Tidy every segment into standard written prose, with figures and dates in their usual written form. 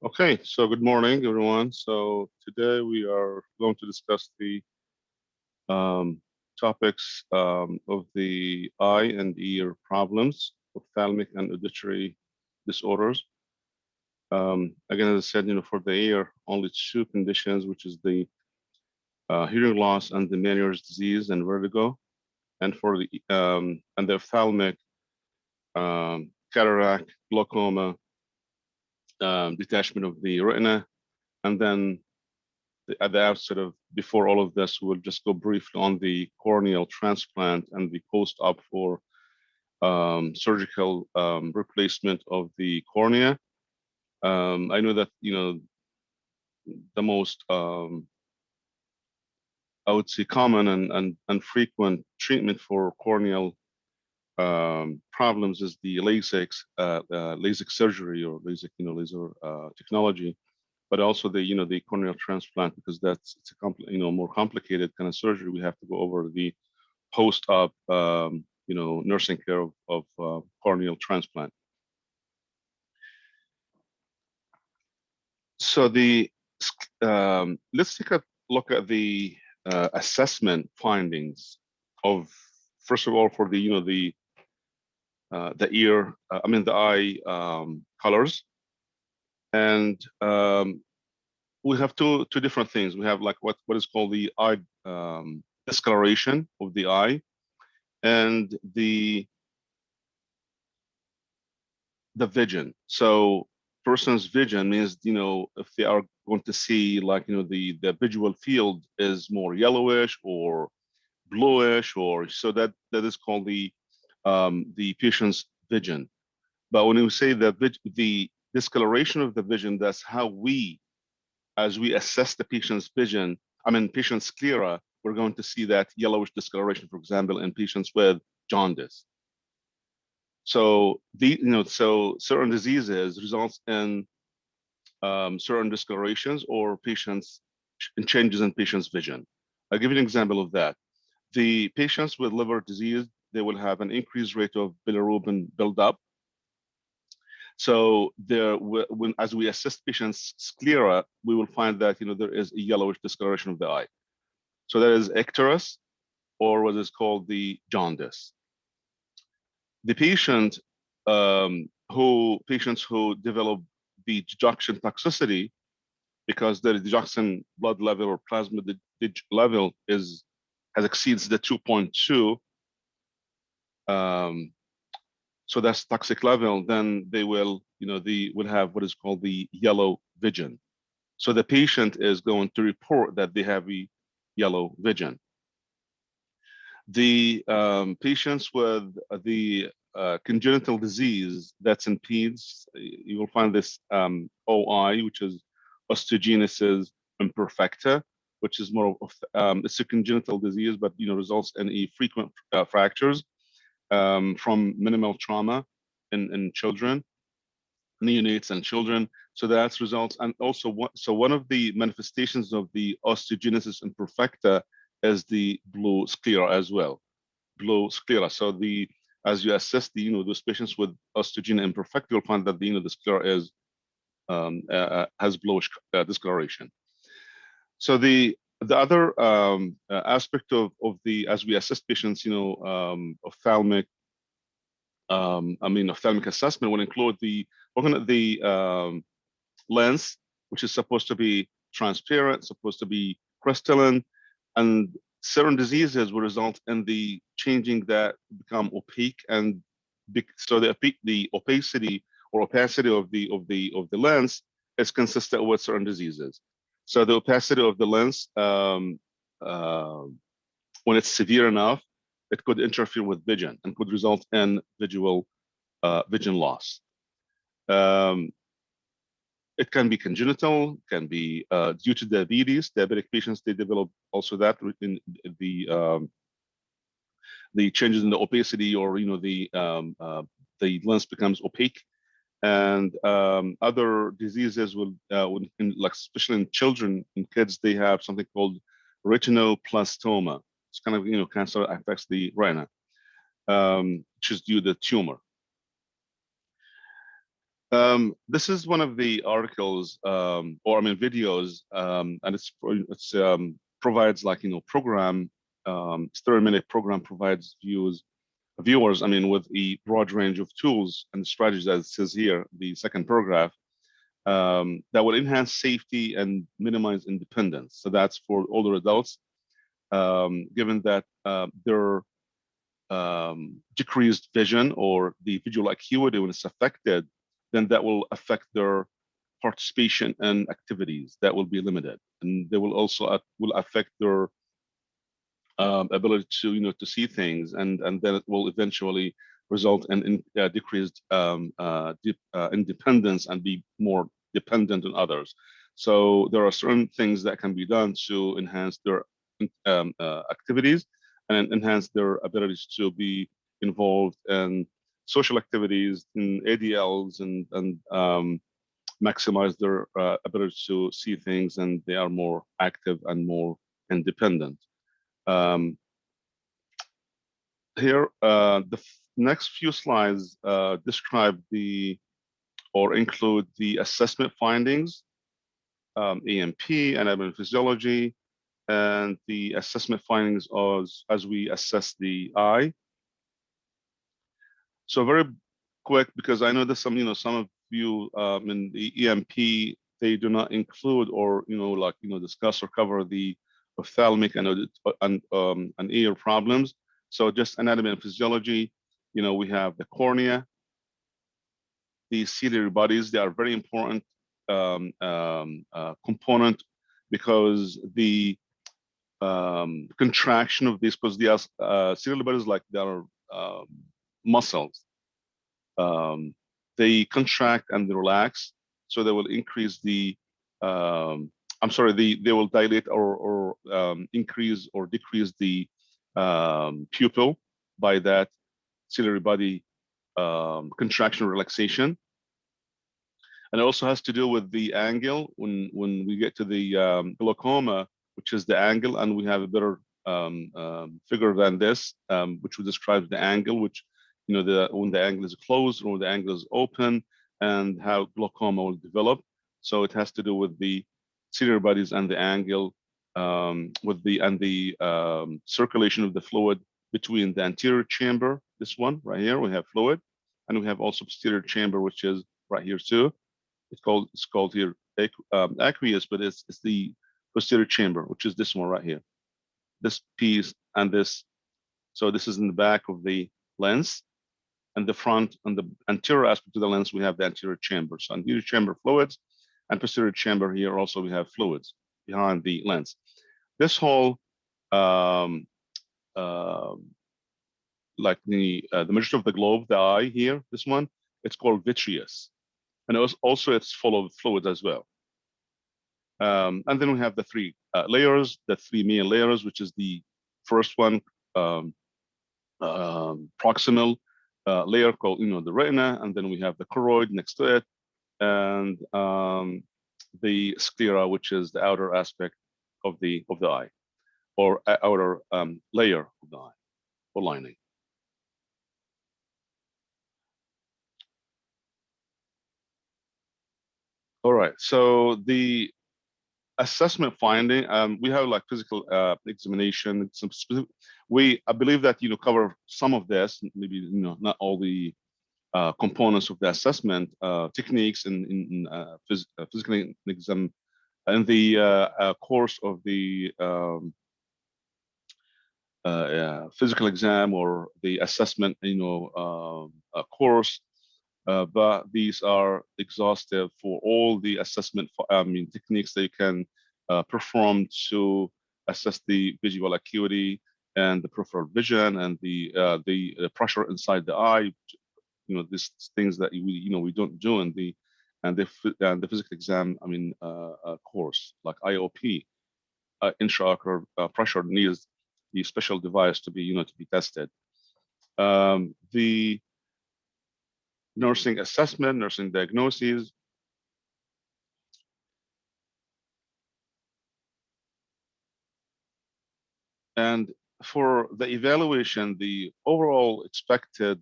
Okay, so good morning, everyone. So today we are going to discuss the topics of the eye and ear problems, ophthalmic and auditory disorders. Again, as I said, for the ear, only two conditions, which is the hearing loss and the Meniere's disease and vertigo, and for the ophthalmic, cataract, glaucoma, detachment of the retina, and then at the outset of before all of this, we'll just go briefly on the corneal transplant and the post-op for surgical replacement of the cornea. I know that the most I would say common and frequent treatment for corneal problems is the LASIK surgery or LASIK laser technology, but also the corneal transplant, because it's a more complicated kind of surgery. We have to go over the post-op nursing care of corneal transplant. So let's take a look at the assessment findings of, first of all, for the ear, the eye colors. And we have two different things. We have like what is called the eye discoloration of the eye, and the vision. So person's vision means, if they are going to see like, the visual field is more yellowish or bluish, or so that is called the patient's vision. But when we say the discoloration of the vision, that's how as we assess the patient's vision, patient's sclera, we're going to see that yellowish discoloration, for example, in patients with jaundice. So so certain diseases results in certain discolorations or changes in patient's vision. I'll give you an example of that. The patients with liver disease, they will have an increased rate of bilirubin buildup. So as we assess patients' sclera, we will find that there is a yellowish discoloration of the eye. So that is icterus, or what is called the jaundice. The patients who develop the digoxin toxicity, because the digoxin blood level or plasma level has exceeds the 2.2, so that's toxic level, then they will have what is called the yellow vision. So the patient is going to report that they have a yellow vision. The patients with the congenital disease that's in peds, you will find this OI, which is osteogenesis imperfecta, which is more of it's a congenital disease, but results in frequent fractures from minimal trauma in children, neonates and children. So that's results. And also, one of the manifestations of the osteogenesis imperfecta is the blue sclera as well. Blue sclera. So as you assess those patients with osteogenesis imperfecta, you'll find that the sclera has bluish discoloration. So the other aspect of as we assess patients, ophthalmic assessment will include looking at the lens, which is supposed to be transparent, supposed to be crystalline, and certain diseases will result in the changing that become opaque, and so the opacity or opacity of the lens is consistent with certain diseases. So the opacity of the lens, when it's severe enough, it could interfere with vision and could result in vision loss. It can be congenital, can be due to diabetes. Diabetic patients, they develop also that in the changes in the opacity, or the lens becomes opaque. And other diseases will, like especially in children and kids, they have something called retinoblastoma. It's kind of cancer affects the retina, which is due to the tumor. This is one of the articles, or I mean videos, and it's provides like program. It's 30-minute program provides viewers, I mean, with a broad range of tools and strategies, as it says here, the second paragraph, that will enhance safety and minimize independence. So that's for older adults, given that their decreased vision or the visual acuity when it's affected, then that will affect their participation in activities that will be limited, and they will also will affect their ability to see things, and then it will eventually result in decreased independence and be more dependent on others. So there are certain things that can be done to enhance their activities and enhance their abilities to be involved in social activities, in ADLs, and maximize their ability to see things, and they are more active and more independent. Here, the next few slides describe or include the assessment findings, EMP, anatomy and physiology, and the assessment findings as we assess the eye. So very quick, because I know that some of you in the EMP, they do not include or discuss or cover the ophthalmic and ear problems. So just anatomy and physiology, we have the cornea, the ciliary bodies. They are very important component, because the contraction of these, because the ciliary bodies, like they are muscles, they contract and they relax, so they will increase the they will dilate or increase or decrease the pupil by that ciliary body contraction relaxation. And it also has to do with the angle. When we get to the glaucoma, which is the angle, and we have a better figure than this, which describes the angle, which when the angle is closed or when the angle is open, and how glaucoma will develop. So it has to do with the ciliary bodies and the angle, with the circulation of the fluid between the anterior chamber, this one right here, we have fluid, and we have also posterior chamber, which is right here too. It's called here aqueous, but it's the posterior chamber, which is this one right here, this piece and this. So this is in the back of the lens, and the front and the anterior aspect of the lens, we have the anterior chamber. So anterior chamber fluids, and posterior chamber here also we have fluids behind the lens. This whole like the majority of the globe, the eye here, this one, it's called vitreous, and it's full of fluids as well. And then we have the three layers, the three main layers, which is the first one, proximal layer called the retina, and then we have the choroid next to it, and the sclera, which is the outer aspect of the eye, or outer layer of the eye, or lining. All right, so the assessment finding, we have like physical examination, some specific. I believe that cover some of this, maybe not all the components of the assessment techniques in physical exam, and the course of the physical exam or the assessment course. But these are exhaustive for all the assessment techniques that you can perform to assess the visual acuity and the peripheral vision and the pressure inside the eye. These things that we don't do in the physical exam. Course like IOP, intraocular pressure, needs the special device to be tested. The nursing assessment, nursing diagnoses. And for the evaluation, the overall expected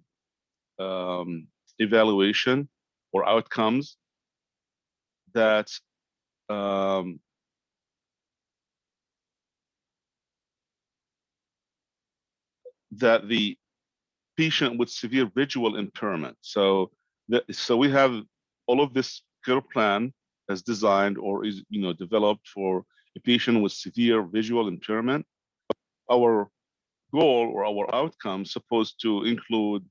evaluation or outcomes that um, that the patient with severe visual impairment. So we have all of this care plan as designed or is developed for a patient with severe visual impairment. Our goal or our outcome supposed to include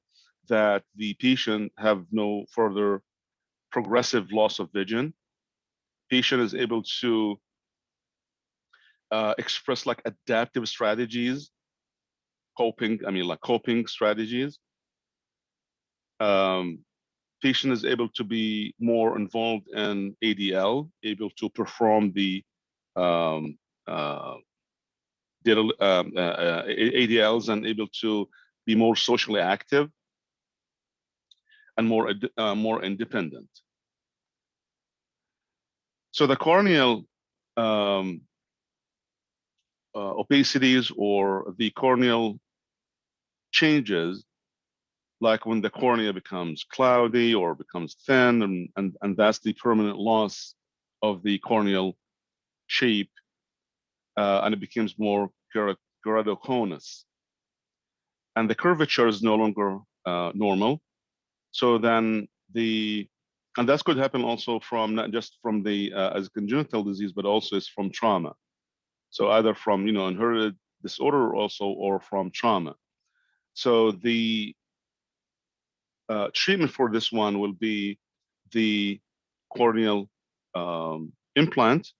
that the patient have no further progressive loss of vision. Patient is able to express like adaptive strategies, coping strategies. Patient is able to be more involved in ADL, able to perform the um, uh, ADLs and able to be more socially active and more independent. So the corneal opacities or the corneal changes, like when the cornea becomes cloudy or becomes thin, and that's the permanent loss of the corneal shape, and it becomes more keratoconus. And the curvature is no longer normal. So then and that could happen also from not just from the as congenital disease, but also it's from trauma. So either from inherited disorder also or from trauma. So the treatment for this one will be the corneal implant.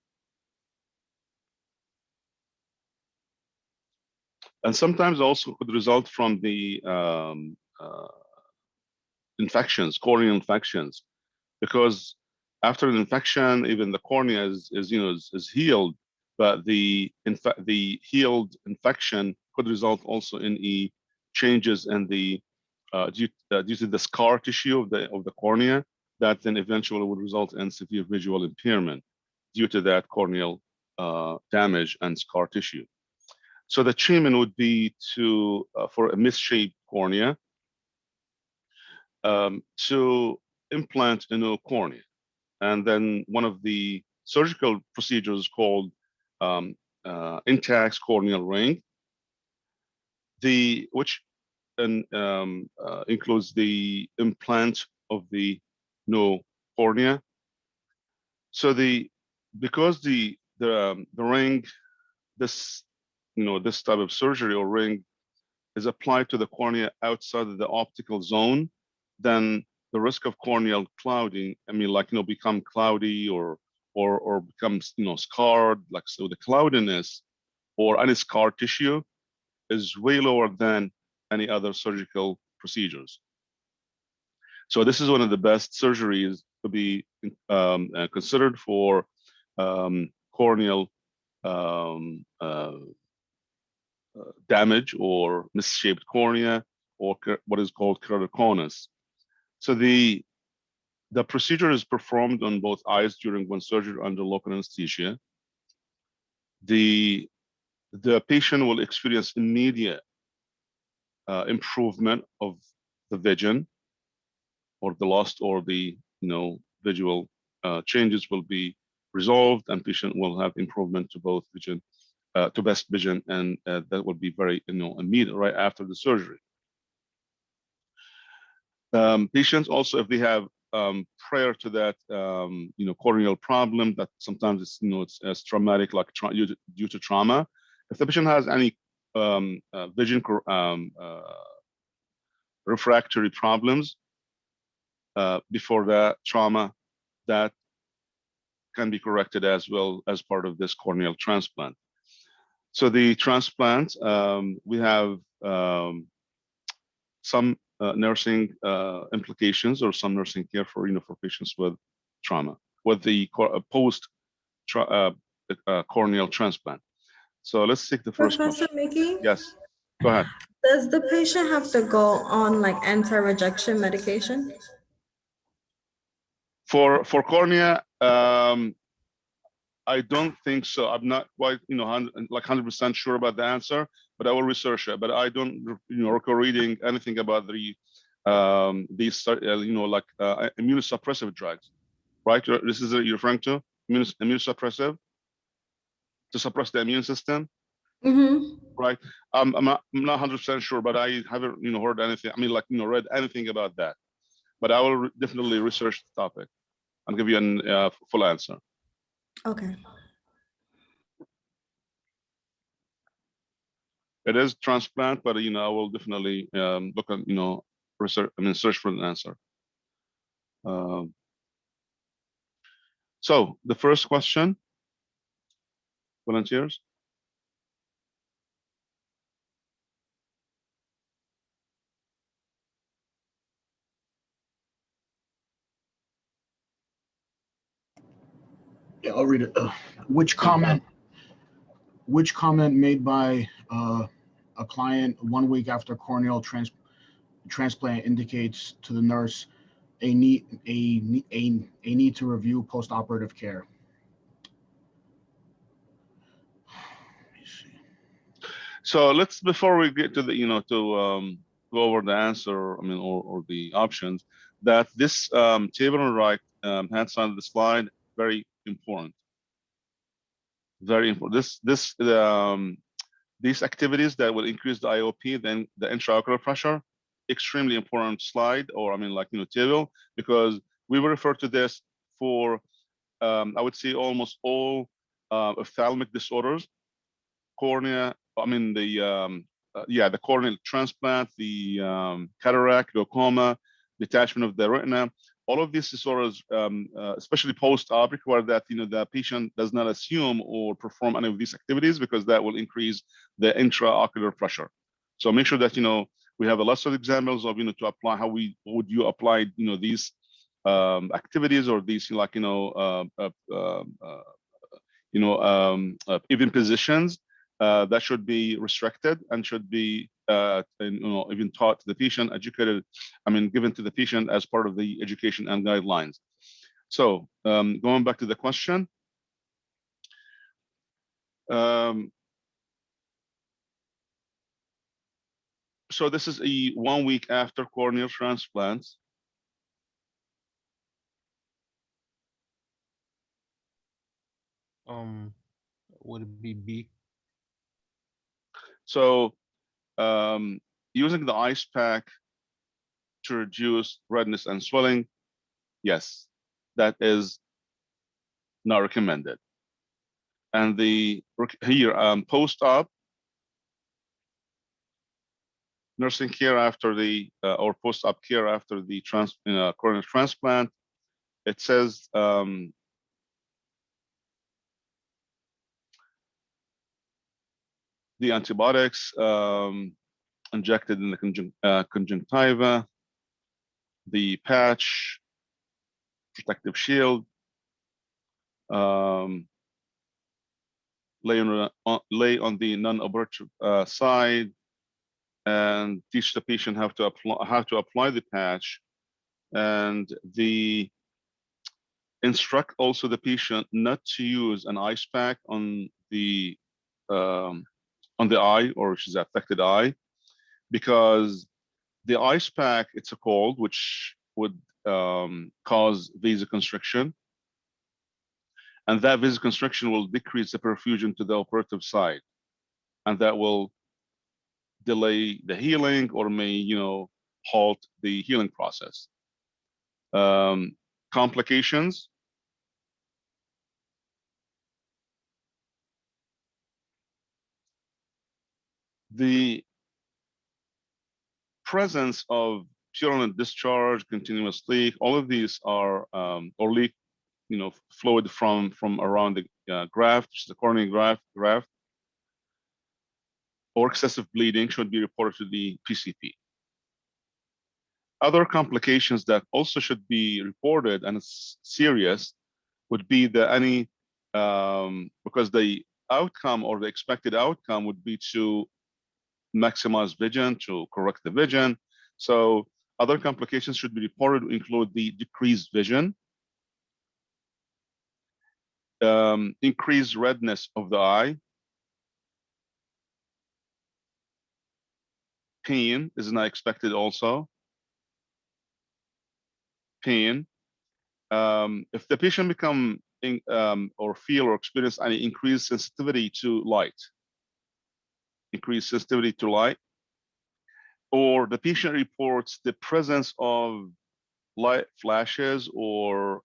And sometimes also could result from the infections, corneal infections, because after an infection, even the cornea is healed, but the healed infection could result also in changes in the due to the scar tissue of the cornea, that then eventually would result in severe visual impairment due to that corneal damage and scar tissue. So the treatment would be for a misshaped cornea to implant a new cornea. And then one of the surgical procedures called intact corneal ring, which includes the implant of the new cornea. So because the ring, this type of surgery or ring is applied to the cornea outside of the optical zone, then the risk of corneal clouding, become cloudy or becomes scarred, like so the cloudiness or any scar tissue is way lower than any other surgical procedures. So this is one of the best surgeries to be considered for corneal damage or misshaped cornea, or what is called keratoconus. So the procedure is performed on both eyes during one surgery under local anesthesia. The patient will experience immediate improvement of the vision, or the lost or the visual changes will be resolved, and patient will have improvement to both vision, to best vision, and that will be very immediate right after the surgery. Patients also, if they have prior to that corneal problem that sometimes it's as traumatic, like due to trauma, if the patient has any vision refractory problems before that trauma, that can be corrected as well as part of this corneal transplant. So the transplant, we have some nursing implications or some nursing care for patients with trauma, with the post corneal transplant. So let's take the first Professor question. Mickey? Yes, go ahead. Does the patient have to go on like anti-rejection medication? For cornea, I don't think so. I'm not quite 100% sure about the answer, but I will research it. But I don't recall reading anything about the these like immunosuppressive drugs, right? This is you're referring to immunosuppressive, to suppress the immune system, right? I'm not 100% sure, but I haven't heard anything. I mean, like read anything about that. But I will definitely research the topic and give you a full answer. Okay. It is transplant, but I will definitely look at research. I mean, search for an answer. So the first question, volunteers. Yeah, I'll read it. Which comment made by a client 1 week after corneal transplant indicates to the nurse a need to review post-operative care? Let me see. So let's, before we get to the to go over the answer, I mean, or the options, that this table on the right hand side of the slide, very important. Very important. These activities that will increase the IOP, then the intraocular pressure, extremely important slide, or I mean, like table, because we will refer to this for I would say almost all ophthalmic disorders, cornea. I mean the corneal transplant, the cataract, glaucoma, detachment of the retina. All of these disorders, especially post-op, require that the patient does not assume or perform any of these activities, because that will increase the intraocular pressure. So make sure that we have a list of examples of to apply how would you apply these activities, or these like even positions that should be restricted and should be even taught to the patient, educated, I mean, given to the patient as part of the education and guidelines. So going back to the question, so this is a 1 week after corneal transplant. Would it be B? So using the ice pack to reduce redness and swelling, yes, that is not recommended. And the here post-op nursing care after the or post-op care after the corneal transplant, it says the antibiotics injected in the conjunctiva, the patch, protective shield, lay on the non-operative side, and teach the patient how to apply the patch, and instruct also the patient not to use an ice pack on the eye, or which is affected eye, because the ice pack, it's a cold which would cause vasoconstriction, and that vasoconstriction will decrease the perfusion to the operative side, and that will delay the healing, or may halt the healing process. Complications. The presence of purulent discharge, continuous leak, all of these are, or leak, fluid from around the graft, which is the corneal graft, or excessive bleeding should be reported to the PCP. Other complications that also should be reported, and it's serious, would be because the outcome, or the expected outcome, would be to maximize vision, to correct the vision. So other complications should be reported include the decreased vision, increased redness of the eye, pain is not expected also, pain. If the patient become or feel or experience any increased sensitivity to light, or the patient reports the presence of light flashes or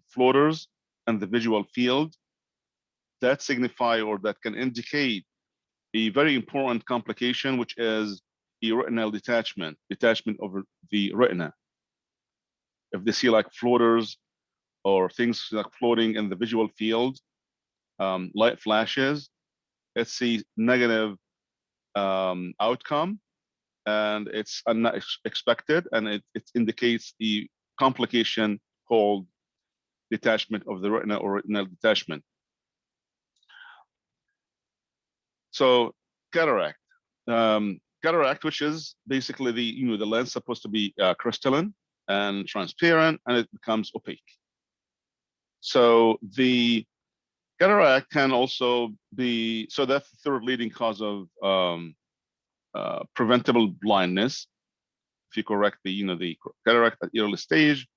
floaters in the visual field, that signify or that can indicate a very important complication, which is a retinal detachment of the retina. If they see like floaters or things like floating in the visual field, light flashes, it's a negative outcome, and it's unexpected, and it indicates the complication called detachment of the retina or retinal detachment. So cataract, which is basically the lens supposed to be crystalline and transparent, and it becomes opaque. So the cataract can also be, so that's the third leading cause of preventable blindness. If you correct the cataract at early stage,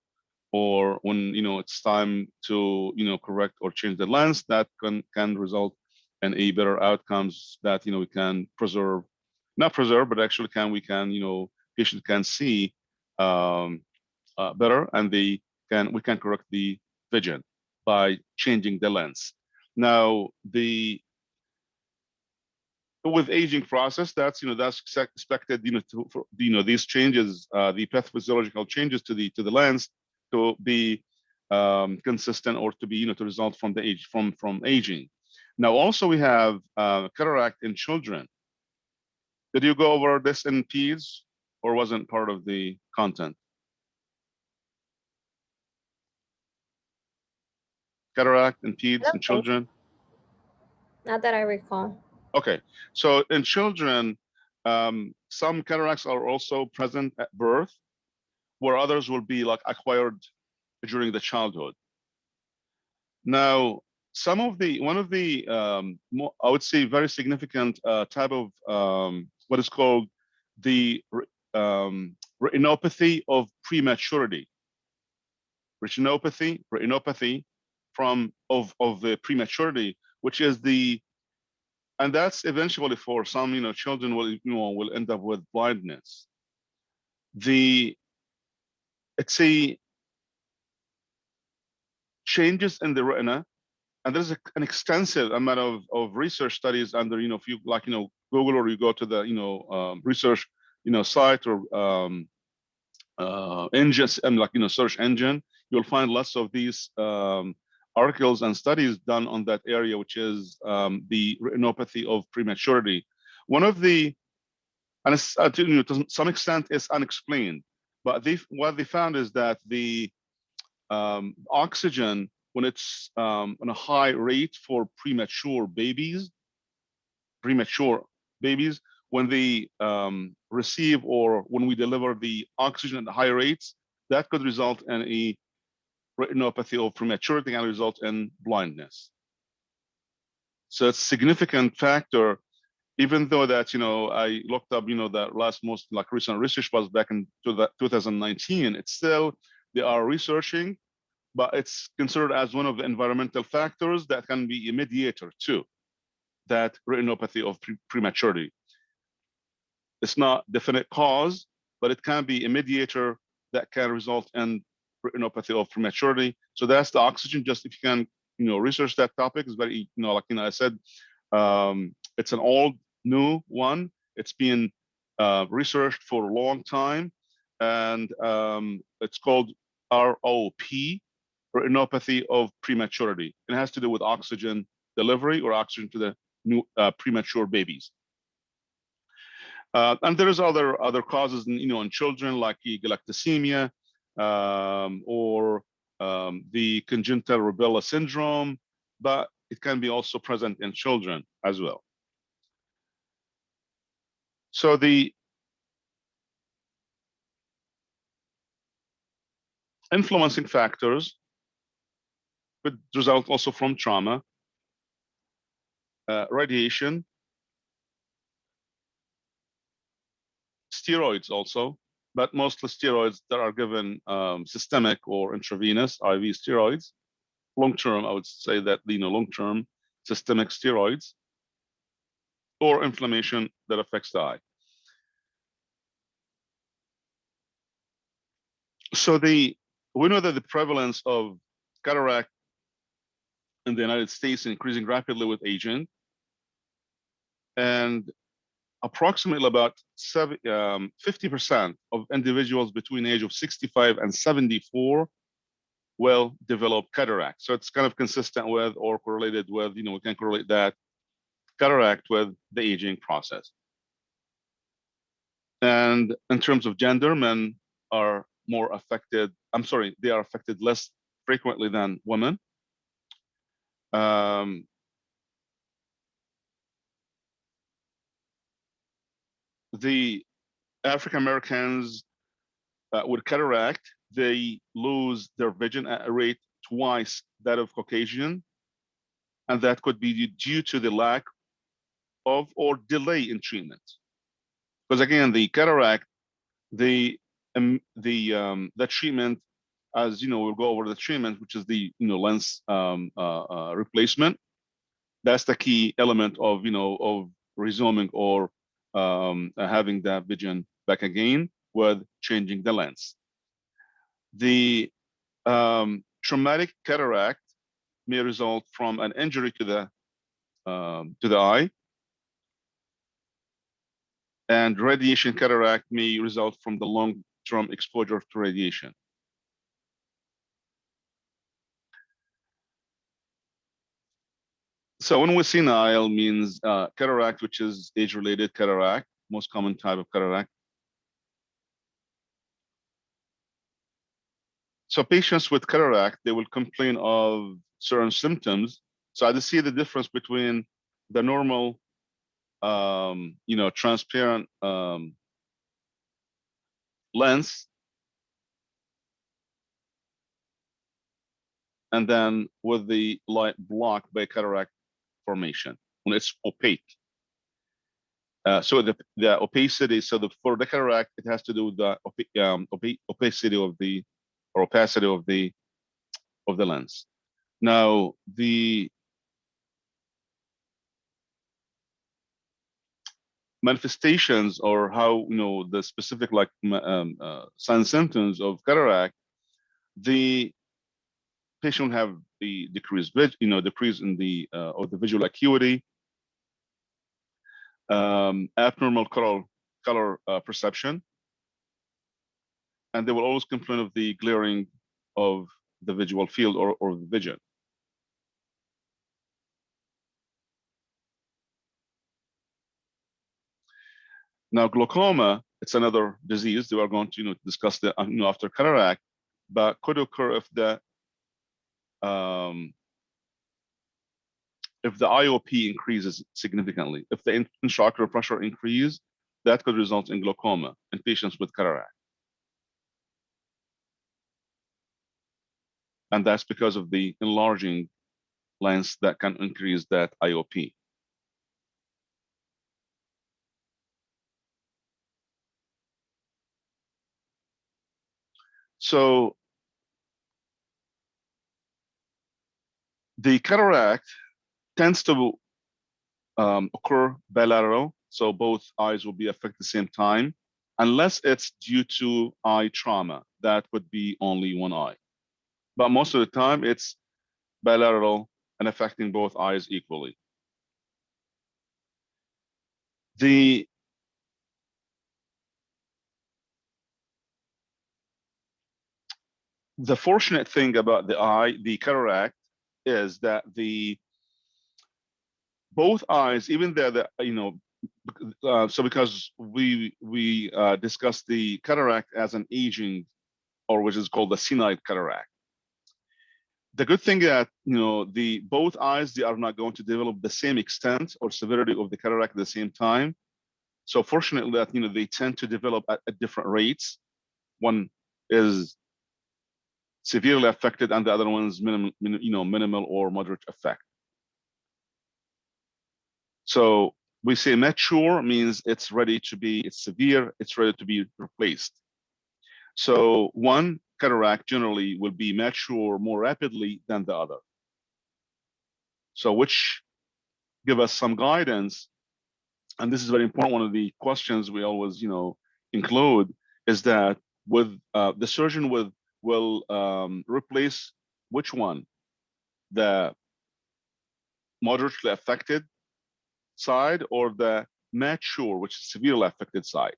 or when it's time to correct or change the lens, that can result in a better outcomes that we can preserve, not preserve, but actually patient can see better, and we can correct the vision by changing the lens. Now with aging process, that's expected for these changes, the pathophysiological changes to the lens to be consistent, or to be to result from the age from aging. Now also we have cataract in children. Did you go over this in peds, or wasn't part of the content? Cataract in peds in children? Not that I recall. Okay, so in children, some cataracts are also present at birth, where others will be like acquired during the childhood. Now, one of the I would say very significant type of what is called the retinopathy of prematurity. Retinopathy of the prematurity, which is and that's eventually for some children will end up with blindness. It's a changes in the retina, and there's an extensive amount of research studies under if you Google, or you go to the research site, or engines, and search engine, you'll find lots of these articles and studies done on that area, which is the retinopathy of prematurity. One of the, and it's, to some extent it's unexplained, but what they found is that the oxygen, when it's on a high rate for premature babies, when they receive, or when we deliver the oxygen at the high rates, that could result in a retinopathy of prematurity and result in blindness. So it's a significant factor, even though that I looked up that last most recent research was back in 2019. It's still, they are researching, but it's considered as one of the environmental factors that can be a mediator too, that retinopathy of prematurity. It's not definite cause, but it can be a mediator that can result in retinopathy of prematurity. So that's the oxygen. Just if you can research that topic, is very I said, it's an old new one. It's been researched for a long time, and it's called ROP, retinopathy of prematurity. It has to do with oxygen delivery, or oxygen to the new premature babies. And there's other causes in children, like galactosemia, or the congenital rubella syndrome, but it can be also present in children as well. So the influencing factors could result also from trauma, radiation, steroids also, but mostly steroids that are given systemic or intravenous IV steroids. Long term, I would say that long term systemic steroids or inflammation that affects the eye. So we know that the prevalence of cataract in the United States is increasing rapidly with aging, and approximately about 50% of individuals between the age of 65 and 74 will develop cataract. So it's kind of consistent with or correlated with, we can correlate that cataract with the aging process. And in terms of gender, men are more affected. They are affected less frequently than women. The African Americans with cataract, they lose their vision at a rate twice that of Caucasian, and that could be due to the lack of or delay in treatment. Because again, the cataract, the treatment, as we'll go over the treatment, which is the lens replacement. That's the key element of of resuming or having that vision back again with changing the lens. The traumatic cataract may result from an injury to the eye, and radiation cataract may result from the long-term exposure to radiation. So when we see senile means cataract, which is age-related cataract, most common type of cataract. So patients with cataract, they will complain of certain symptoms. So I just see the difference between the normal, transparent lens, and then with the light blocked by cataract formation when it's opaque. So the opacity. So for the cataract, it has to do with the opacity of the lens. Now the manifestations or how the specific signs and symptoms of cataract, the patient will have the decrease in the of the visual acuity, abnormal color perception, and they will always complain of the glaring of the visual field or the vision. Now, glaucoma, it's another disease. We are going to discuss that after cataract, but could occur if the IOP increases significantly. If the intraocular pressure increases, that could result in glaucoma in patients with cataract. And that's because of the enlarging lens that can increase that IOP. So the cataract tends to occur bilateral, so both eyes will be affected at the same time, unless it's due to eye trauma. That would be only one eye. But most of the time, it's bilateral and affecting both eyes equally. The fortunate thing about the cataract, is that both eyes, even though so because we discussed the cataract as an aging, or which is called the senile cataract. The good thing that both eyes, they are not going to develop the same extent or severity of the cataract at the same time. So fortunately, that they tend to develop at different rates. One is severely affected, and the other one is minimal or moderate effect. So we say mature means it's severe, it's ready to be replaced. So one cataract generally will be mature more rapidly than the other. So which give us some guidance, and this is very important. One of the questions we always, include is that with the surgeon will replace which one, the moderately affected side or the mature, which is severely affected side.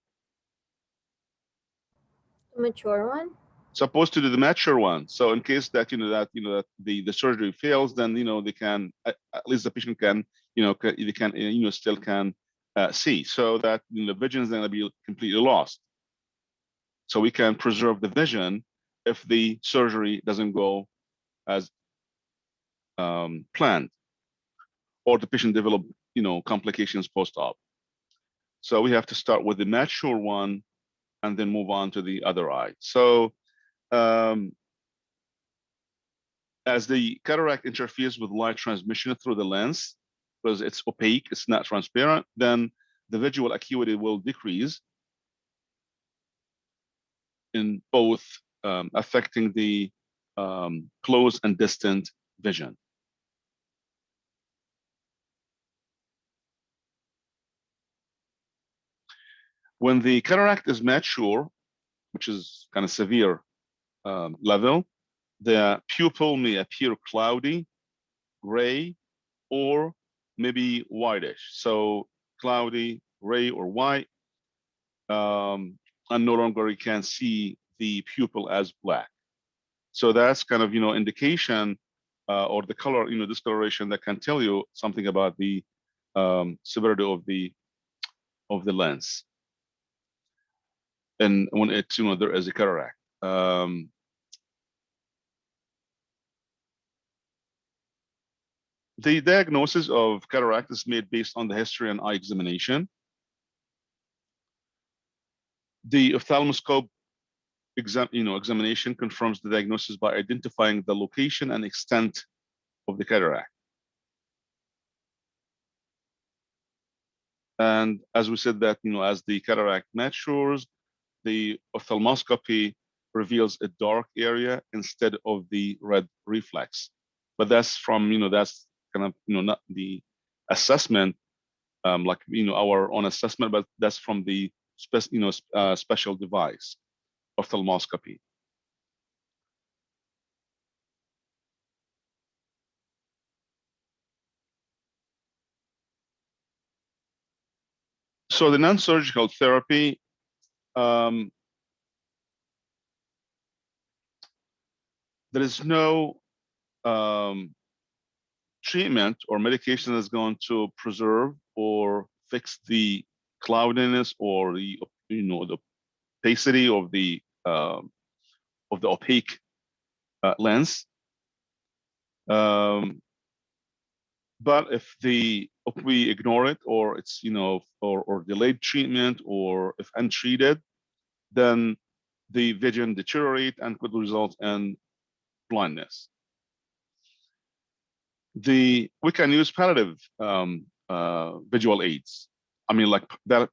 Mature one? Supposed to do the mature one. So in case that that the surgery fails, then they can at least the patient can they can still can see, so that the vision is going to be completely lost. So we can preserve the vision if the surgery doesn't go as planned, or the patient develop complications post-op. So we have to start with the mature one and then move on to the other eye. So as the cataract interferes with light transmission through the lens, because it's opaque, it's not transparent, then the visual acuity will decrease in both affecting the close and distant vision. When the cataract is mature, which is kind of severe level, the pupil may appear cloudy, gray, or maybe whitish. So cloudy, gray, or white, and no longer you can see the pupil as black. So that's kind of indication or the color, discoloration that can tell you something about the severity of the lens. And when it's there is a cataract. The diagnosis of cataract is made based on the history and eye examination. The ophthalmoscope examination confirms the diagnosis by identifying the location and extent of the cataract. And as we said that, as the cataract matures, the ophthalmoscopy reveals a dark area instead of the red reflex. But that's from, that's kind of, not the assessment, like, our own assessment, but that's from the special device, ophthalmoscopy. So the non-surgical therapy, there is no treatment or medication that's going to preserve or fix the cloudiness or the the opacity of the opaque lens. But if we ignore it, or it's or delayed treatment, or if untreated, then the vision deteriorate and could result in blindness. We can use palliative visual aids. I mean, like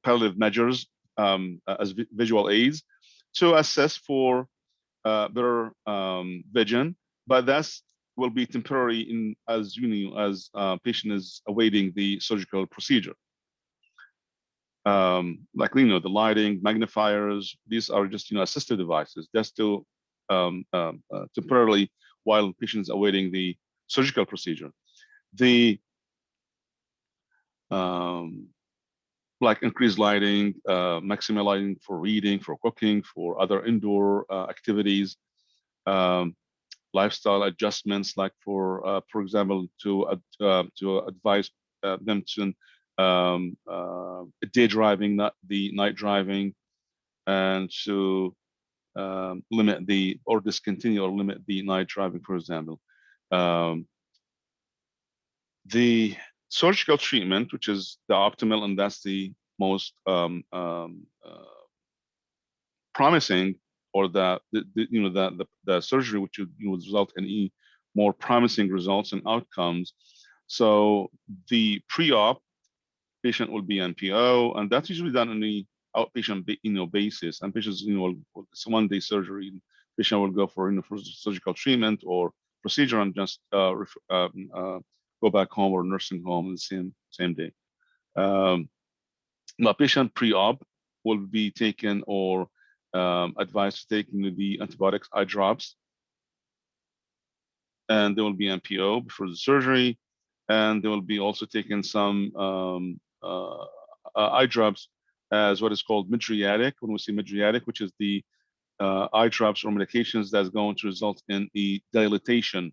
palliative measures as visual aids to assess for better vision, but that's will be temporary as patient is awaiting the surgical procedure. Like the lighting, magnifiers, these are just assistive devices. That's still temporarily while patient is awaiting the surgical procedure. The like increased lighting, maximum lighting for reading, for cooking, for other indoor activities, lifestyle adjustments, like for example, to advise them to day driving, not the night driving, and to limit or discontinue or limit the night driving, for example. The surgical treatment, which is the optimal, and that's the most promising, or the surgery which would result in more promising results and outcomes. So the pre-op patient will be NPO, and that's usually done in the outpatient, basis, and patients, it's 1-day surgery. Patient will go for, for surgical treatment or procedure and just go back home or nursing home in the same day. The patient pre-op will be taken or advised to take the antibiotics eye drops, and there will be MPO before the surgery, and they will be also taking some eye drops as what is called mydriatic. When we say mydriatic, which is the eye drops or medications that's going to result in the dilatation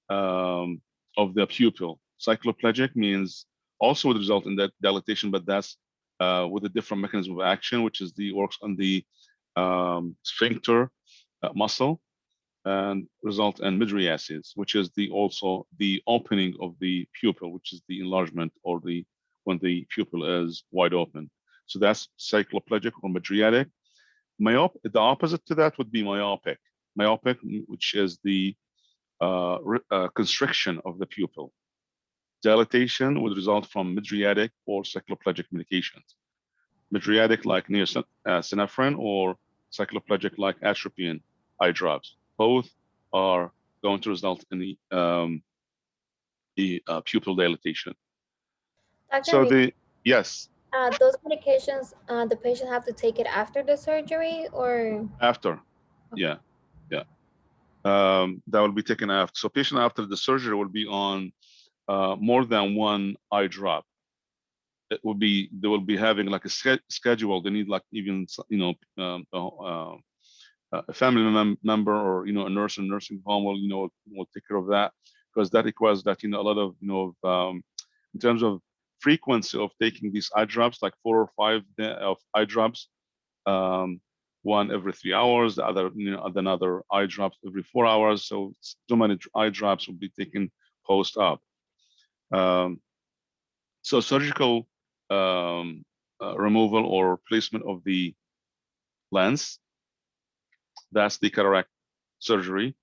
of the pupil. Cycloplegic means also would result in that dilatation, but that's with a different mechanism of action, which is the works on the sphincter muscle and result in mydriasis, which is also the opening of the pupil, which is the enlargement or when the pupil is wide open. So that's cycloplegic or mydriatic. The opposite to that would be myopic. Myopic, which is the constriction of the pupil. Dilatation would result from mydriatic or cycloplegic medications. Mydriatic like niacin or cycloplegic like atropine eye drops. Both are going to result in the pupil dilatation. Dr. Reed, yes. Those medications, the patient have to take it after the surgery or? After, yeah. That will be taken after. So patient after the surgery will be on more than one eye drop. They will be having like a schedule. They need like even, a family member or, a nurse in nursing home will take care of that, because that requires that, a lot of, in terms of frequency of taking these eye drops, like 4 or 5 of eye drops, one every 3 hours, the other, another eye drops every 4 hours. So many eye drops will be taken post-op. So surgical removal or placement of the lens, that's the cataract surgery.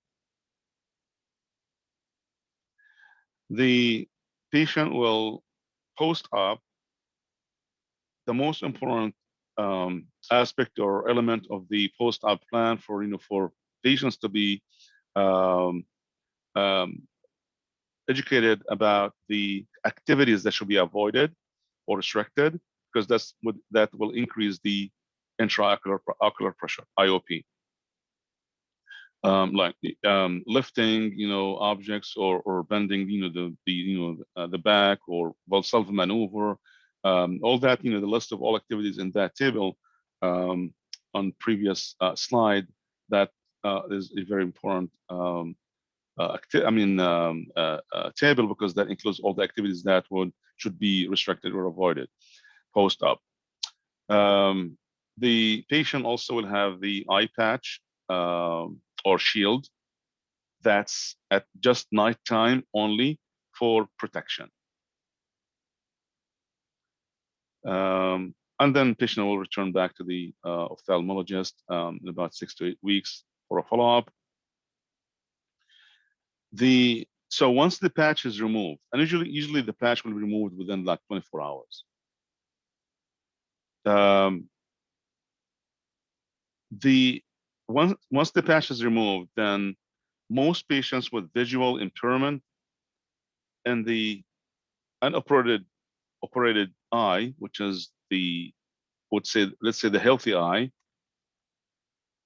The patient will post-op. The most important aspect or element of the post-op plan for patients to be educated about the activities that should be avoided or restricted, because that will increase the intraocular pressure, IOP. Like lifting, objects or bending, the back or Valsalva maneuver, all that, the list of all activities in that table on previous slide, that is a very important table, because that includes all the activities that should be restricted or avoided post-op. The patient also will have the eye patch or shield that's at just nighttime only for protection. And then patient will return back to the ophthalmologist in about 6 to 8 weeks for a follow-up. So once the patch is removed, and usually the patch will be removed within like 24 hours. Once the patch is removed, then most patients with visual impairment in the unoperated eye, which is let's say the healthy eye,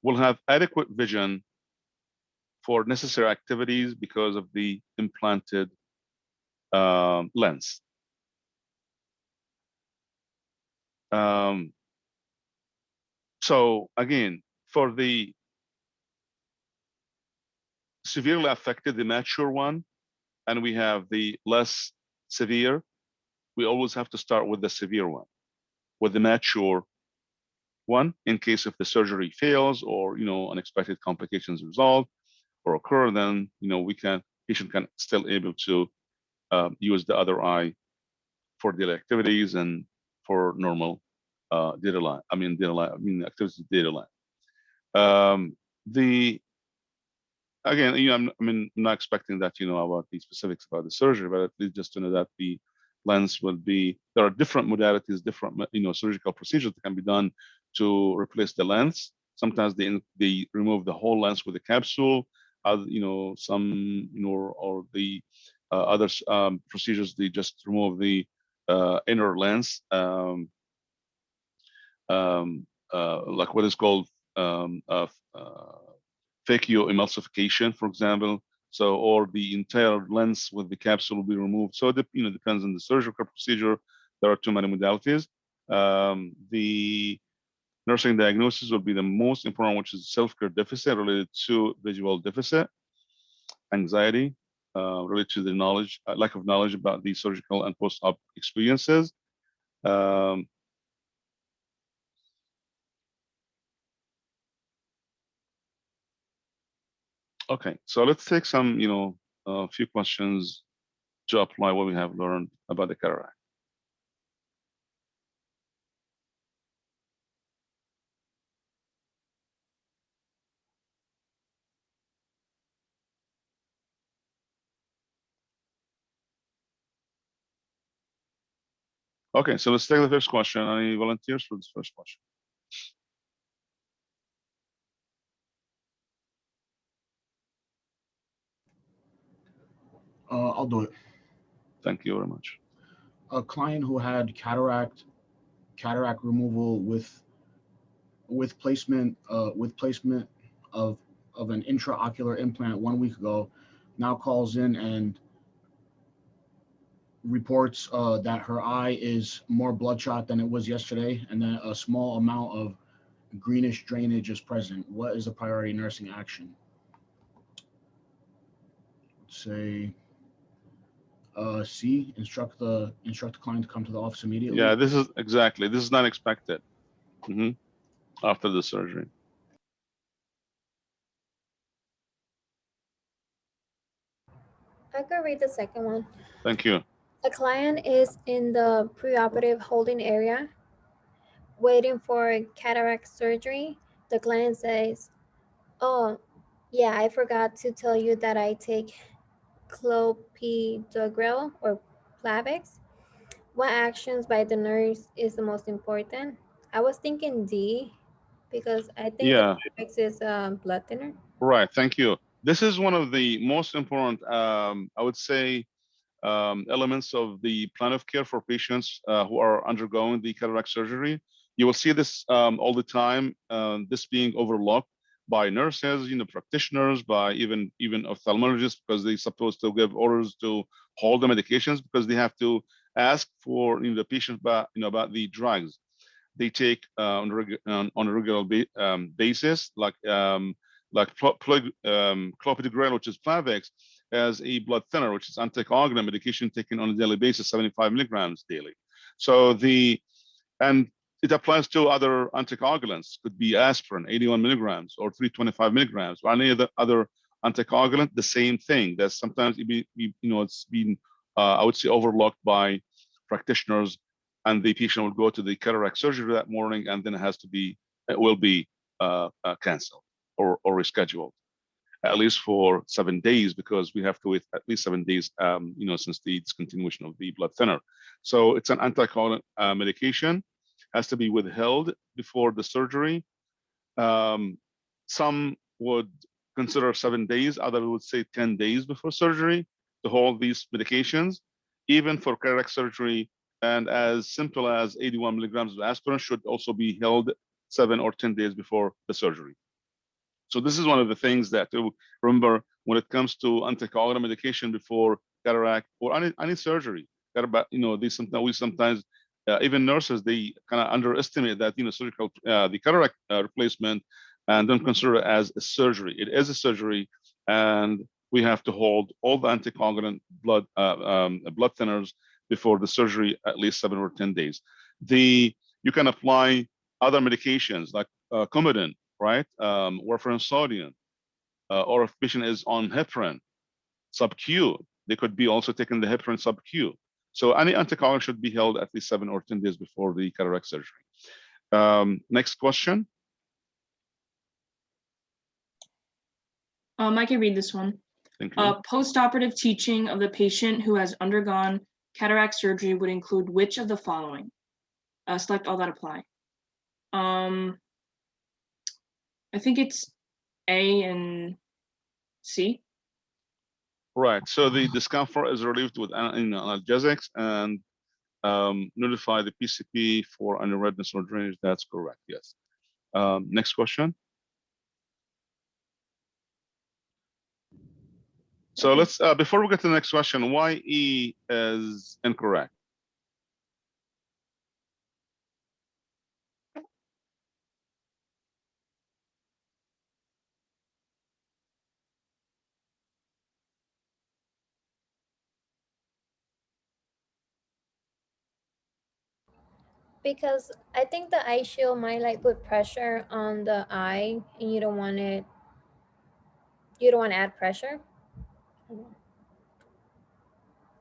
will have adequate vision for necessary activities because of the implanted lens. So again, for the severely affected, the mature one, and we have the less severe, we always have to start with the severe one, with the mature one, in case if the surgery fails or unexpected complications resolve or occur, then patient can still able to use the other eye for daily activities and for normal activities data line. Again, I'm not expecting that about the specifics about the surgery, but at least just to know that the lens will be, there are different modalities, different surgical procedures that can be done to replace the lens. Sometimes they remove the whole lens with a capsule. Some or the other procedures, they just remove the inner lens, like what is called phacoemulsification, for example. So, or the entire lens with the capsule will be removed. So it depends on the surgical procedure. There are too many modalities. The nursing diagnosis will be the most important, which is self-care deficit related to visual deficit, anxiety related to the knowledge, lack of knowledge about the surgical and post-op experiences. Okay, so let's take some, a few questions to apply what we have learned about the cataract. Okay, so let's take the first question. Any volunteers for this first question? I'll do it. Thank you very much. A client who had cataract removal with placement of an intraocular implant 1 week ago now calls in and reports that her eye is more bloodshot than it was yesterday, and then a small amount of greenish drainage is present. What is a priority nursing action? Let's say C, instruct the client to come to the office immediately. Yeah, this is not expected after the surgery. I could read the second one. Thank you. A client is in the preoperative holding area waiting for cataract surgery. The client says, "Oh, yeah, I forgot to tell you that I take clopidogrel or Plavix. What actions by the nurse is the most important?" I was thinking D because I think Yeah, the Plavix is a blood thinner. right. Thank you. This is one of the most important, I would say, elements of the plan of care for patients who are undergoing the cataract surgery. You will see this all the time, this being overlooked by nurses, practitioners, by even ophthalmologists, because they're supposed to give orders to hold the medications because they have to ask for the patient about the drugs they take on a regular basis, like clopidogrel, which is Plavix, as a blood thinner, which is anticoagulant medication taken on a daily basis, 75 milligrams daily. So and it applies to other anticoagulants, could be aspirin, 81 milligrams, or 325 milligrams, or any other anticoagulant, the same thing. That sometimes it's been, I would say, overlooked by practitioners, and the patient will go to the cataract surgery that morning, and then it will be canceled or rescheduled, at least for 7 days, because we have to wait at least 7 days, since the discontinuation of the blood thinner. So it's an anticoagulant medication, has to be withheld before the surgery. Some would consider 7 days, others would say 10 days before surgery to hold these medications. Even for cataract surgery, and as simple as 81 milligrams of aspirin should also be held 7 or 10 days before the surgery. So this is one of the things that to remember when it comes to anticoagulant medication before cataract or any surgery. We sometimes even nurses, they kind of underestimate that surgical the cataract replacement and don't consider it as a surgery. It is a surgery, and we have to hold all the anticoagulant blood thinners before the surgery at least 7 or 10 days. You can apply other medications like Coumadin, right? Warfarin sodium, or if patient is on heparin sub-Q, they could be also taking the heparin sub-Q. So any anticoagulant should be held at least 7 or 10 days before the cataract surgery. Next question. I can read this one. Thank you. Post-operative teaching of the patient who has undergone cataract surgery would include which of the following? Select all that apply. I think it's A and C. Right. So the discomfort is relieved with analgesics and notify the PCP for any redness or drainage. That's correct. Yes. Next question. So let's, before we get to the next question, why E is incorrect? Because I think the eye shield might like put pressure on the eye, and you don't want it. You don't want to add pressure.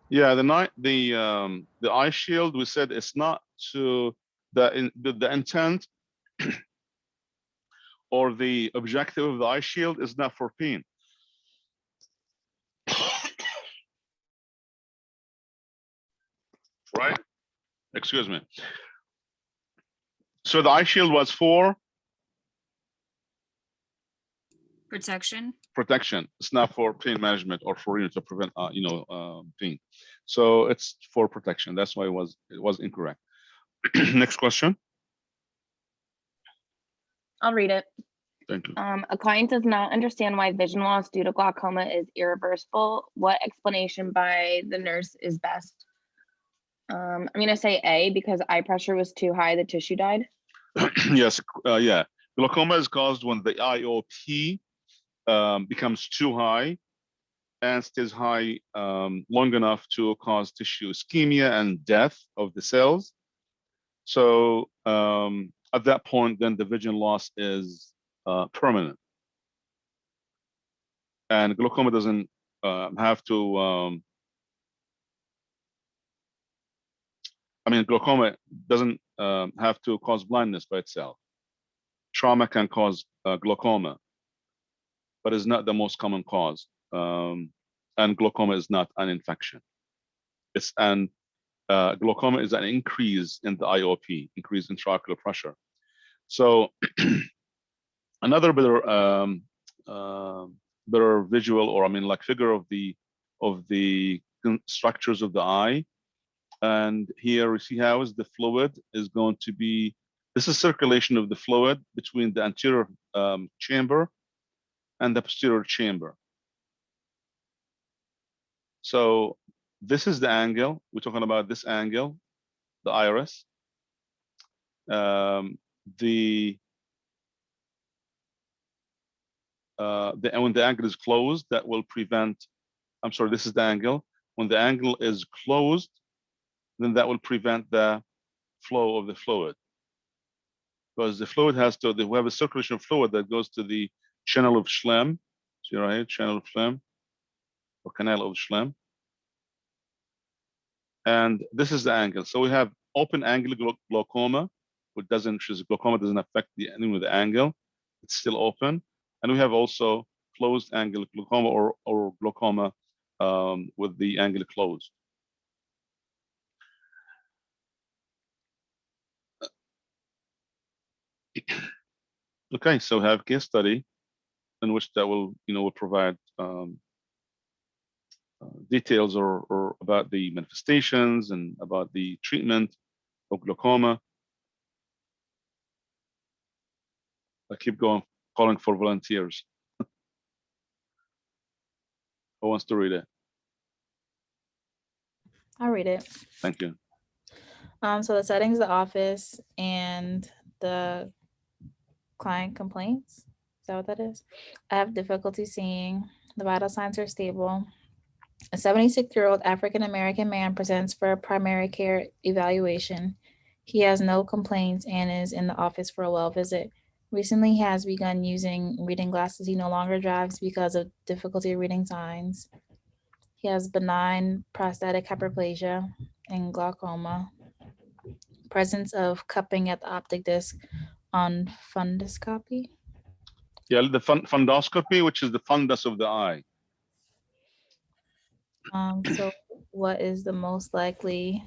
Yeah, the eye shield, we said it's not to the intent or the objective of the eye shield is not for pain. Right? Excuse me. So the eye shield was for Protection. protection. It's not for pain management or for to prevent pain. So it's for protection. That's why it was incorrect. Next question. I'll read it. Thank you. A client does not understand why vision loss due to glaucoma is irreversible. What explanation by the nurse is best? I'm going to say A because eye pressure was too high, the tissue died. Yes, yeah. Glaucoma is caused when the IOP becomes too high and stays high long enough to cause tissue ischemia and death of the cells. So at that point, then the vision loss is permanent. And glaucoma doesn't have to, glaucoma doesn't have to cause blindness by itself. Trauma can cause glaucoma, but is not the most common cause. And glaucoma is not an infection. Glaucoma is an increase in the IOP, increase in intraocular pressure. So another better visual, or like figure of the structures of the eye. And here we see how is the fluid is going to be. This is circulation of the fluid between the anterior chamber and the posterior chamber. So this is the angle. We're talking about this angle, the iris. When the angle is closed, that will prevent. I'm sorry, this is the angle. When the angle is closed, then that will prevent the flow of the fluid. Because the fluid has to, we have a circulation of fluid that goes to the channel of Schlemm. See right, channel of Schlemm, or canal of Schlemm. And this is the angle. So we have open angle glaucoma, which glaucoma doesn't affect the angle. It's still open. And we have also closed angle glaucoma or glaucoma with the angle closed. Okay, so we have case study in which that will provide details or about the manifestations and about the treatment of glaucoma. I keep going, calling for volunteers. Who wants to read it? I'll read it. Thank you. So the settings of the office and the client complaints. Is that what that is? I have difficulty seeing. The vital signs are stable. A 76-year-old African-American man presents for a primary care evaluation. He has no complaints and is in the office for a well visit. Recently, he has begun using reading glasses. He no longer drives because of difficulty reading signs. He has benign prostatic hyperplasia and glaucoma. Presence of cupping at the optic disc on fundoscopy. Yeah, the fundoscopy, which is the fundus of the eye. So what is the most likely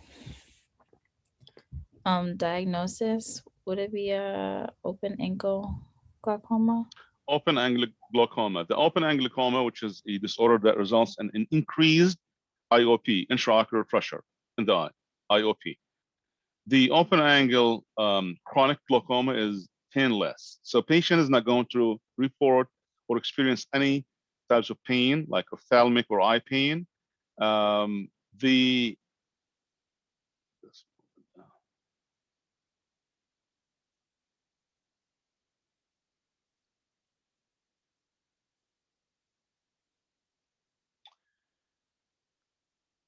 diagnosis? Would it be a open angle glaucoma? Open angle glaucoma. The open angle glaucoma, which is a disorder that results in an increased IOP, intraocular pressure in the eye, IOP. The open angle chronic glaucoma is painless. So patient is not going to report or experience any types of pain, like ophthalmic or eye pain. The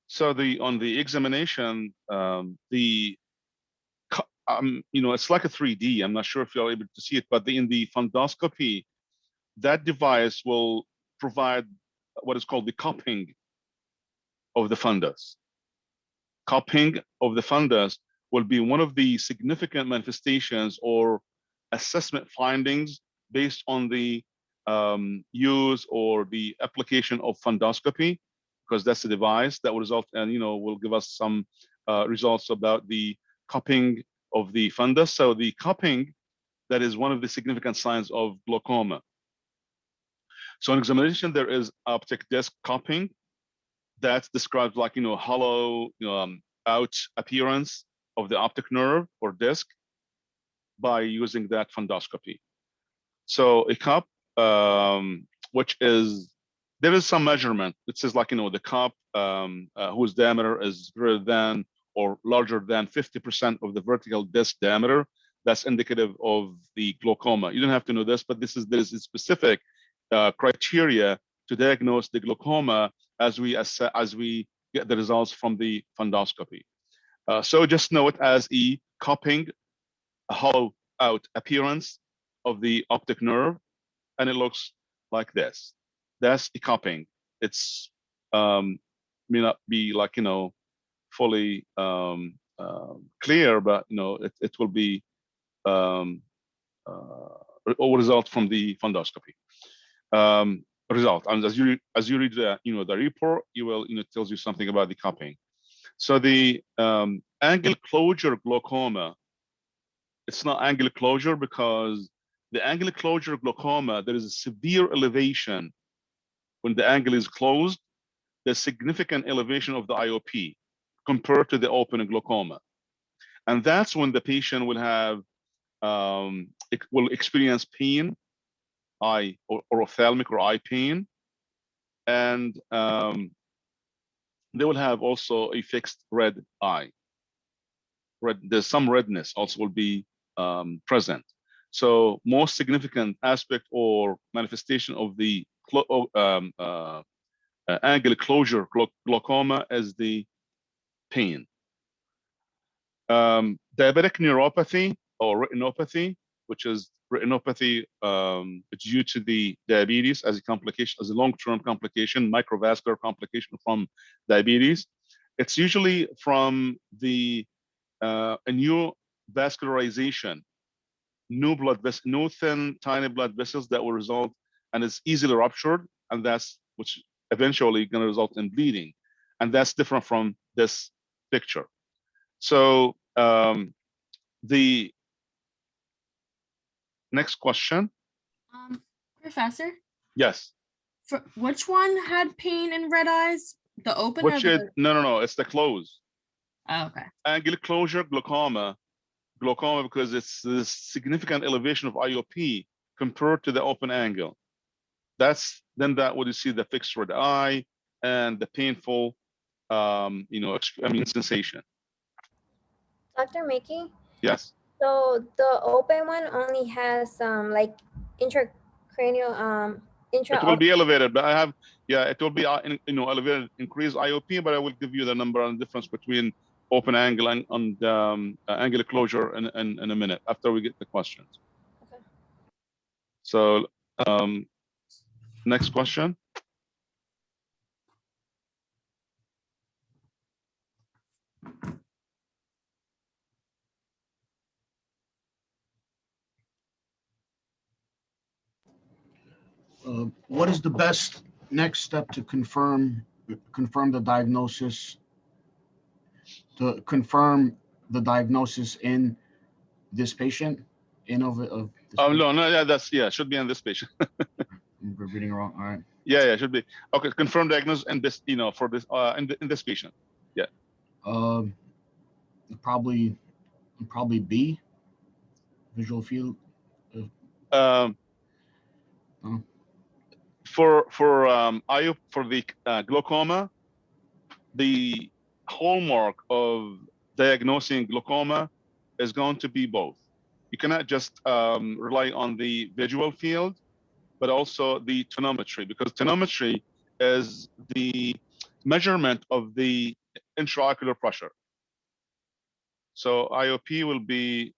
So on the examination, it's like a 3D. I'm not sure if you're able to see it, but in the fundoscopy, that device will provide what is called the cupping of the fundus. Cupping of the fundus will be one of the significant manifestations or assessment findings based on the use or the application of fundoscopy, because that's the device that will result and will give us some results about the cupping of the fundus. So the cupping, that is one of the significant signs of glaucoma. So in examination, there is optic disc cupping that's described like hollow out appearance of the optic nerve or disc by using that fundoscopy. So a cup, which is, there is some measurement. It says like, the cup whose diameter is greater than or larger than 50% of the vertical disc diameter. That's indicative of the glaucoma. You don't have to know this, but there is a specific criteria to diagnose the glaucoma as we get the results from the fundoscopy. So just know it as a cupping, a hollow out appearance of the optic nerve, and it looks like this. That's a cupping. It's may not be like fully clear, but it will be a result from the fundoscopy. Result, and as you read the report, it tells you something about the cupping. So the angle closure glaucoma, it's not angle closure because the angle closure glaucoma, there is a severe elevation when the angle is closed. There's significant elevation of the IOP compared to the open glaucoma, and that's when the patient will have will experience pain, eye or ophthalmic or eye pain, and they will have also a fixed red eye. There's some redness also will be present. So most significant aspect or manifestation of the angle closure glaucoma is the pain. Diabetic neuropathy or retinopathy, which is retinopathy due to the diabetes as a complication, as a long-term complication, microvascular complication from diabetes. It's usually from the a new vascularization, new thin, tiny blood vessels that will result, and it's easily ruptured, and that's which eventually going to result in bleeding, and that's different from this picture. So the next question. Professor? Yes. Which one had pain and red eyes? The open or the... No, it's the close. Oh, okay. Angle closure glaucoma because it's the significant elevation of IOP compared to the open angle. That's then that what you see the fixed red eye and the painful sensation. Dr. Mickey? Yes. So the open one only has like intracranial It will be elevated, but it will be elevated, increased IOP, but I will give you the number and difference between open angle and angle closure in a minute after we get the questions. Okay. So next question. What is the best next step to confirm the diagnosis to confirm the diagnosis in this patient, of this patient? No, yeah, should be in this patient. We're reading it wrong. All right. Yeah, should be. Okay, confirmed diagnosis in this, for this, in this patient. Yeah. Probably B, visual field. Um, Oh. for the glaucoma, the hallmark of diagnosing glaucoma is going to be both. You cannot just rely on the visual field, but also the tonometry, because tonometry is the measurement of the intraocular pressure. So IOP will be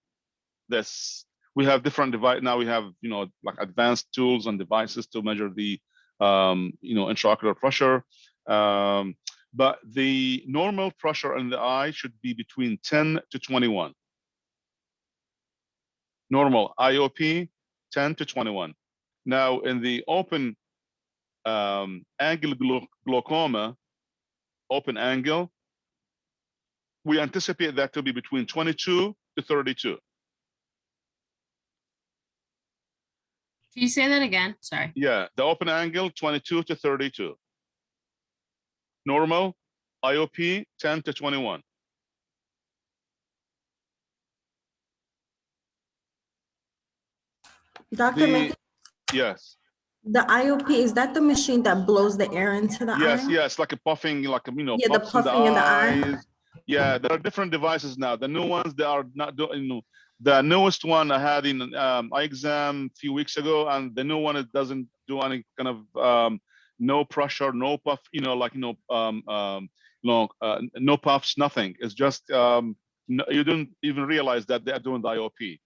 this. We have different device now. We have like advanced tools and devices to measure the intraocular pressure. But the normal pressure in the eye should be between 10 to 21. Normal IOP 10 to 21. Now in the open angle glaucoma, open angle, we anticipate that to be between 22 to 32. Can you say that again? Sorry. Yeah, the open angle 22 to 32. Normal IOP 10 to 21. Dr. Mickey, Yes. the IOP, is that the machine that blows the air into the eye? Yes, like a puffing, like Yeah, the puffs in puffing in the eye. eyes. Yeah, there are different devices now. The new ones, they are not doing. The newest one I had in eye exam a few weeks ago, and the new one, it doesn't do any kind of no pressure, no puff. No puffs, nothing. It's just you don't even realize that they are doing the IOP.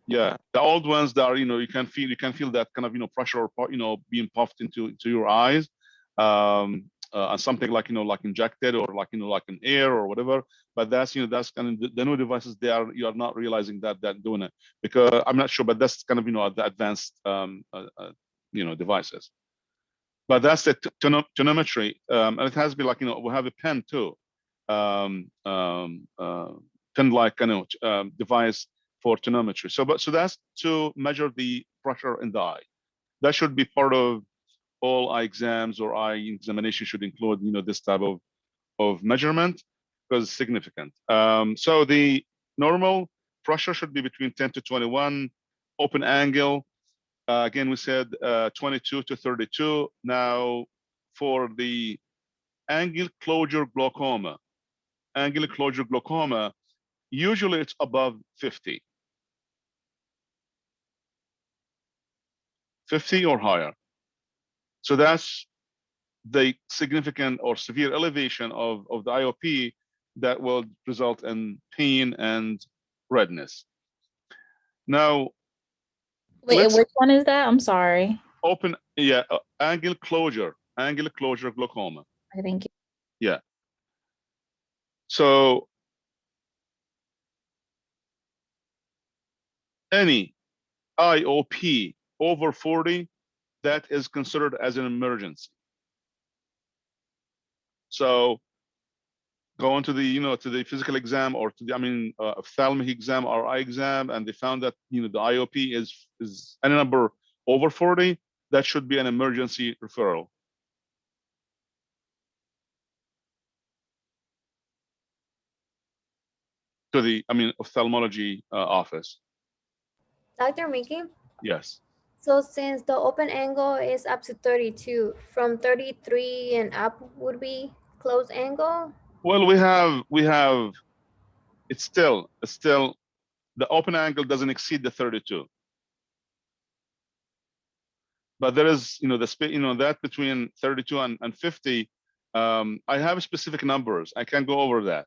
Yeah, the old ones that are, you can feel that kind of, pressure, being puffed into your eyes, and something like, like injected or like, like an air or whatever. But that's, that's kind of the new devices. You are not realizing that doing it, because I'm not sure, but that's kind of, the advanced, devices. But that's the tonometry, and it has to be like, we have a pen too, pen-like device for tonometry. So that's to measure the pressure in the eye. That should be part of all eye exams, or eye examination should include, this type of measurement, because it's significant. So the normal pressure should be between 10 to 21. Open angle, again, we said 22 to 32. Now, for the angle closure glaucoma, usually it's above 50. 50 or higher. So that's the significant or severe elevation of the IOP that will result in pain and redness. Now, Wait, which one is that? I'm sorry. Open, angle closure glaucoma. I think. Yeah. So any IOP over 40, that is considered as an emergency. So going to the, to the physical exam, or to the, ophthalmic exam or eye exam, and they found that, the IOP is any number over 40, that should be an emergency referral. To the, ophthalmology office. Dr. Mickey? Yes. So since the open angle is up to 32, from 33 and up would be close angle? Well, we have, it's still, the open angle doesn't exceed the 32. But there is, that between 32 and 50, I have specific numbers. I can't go over that.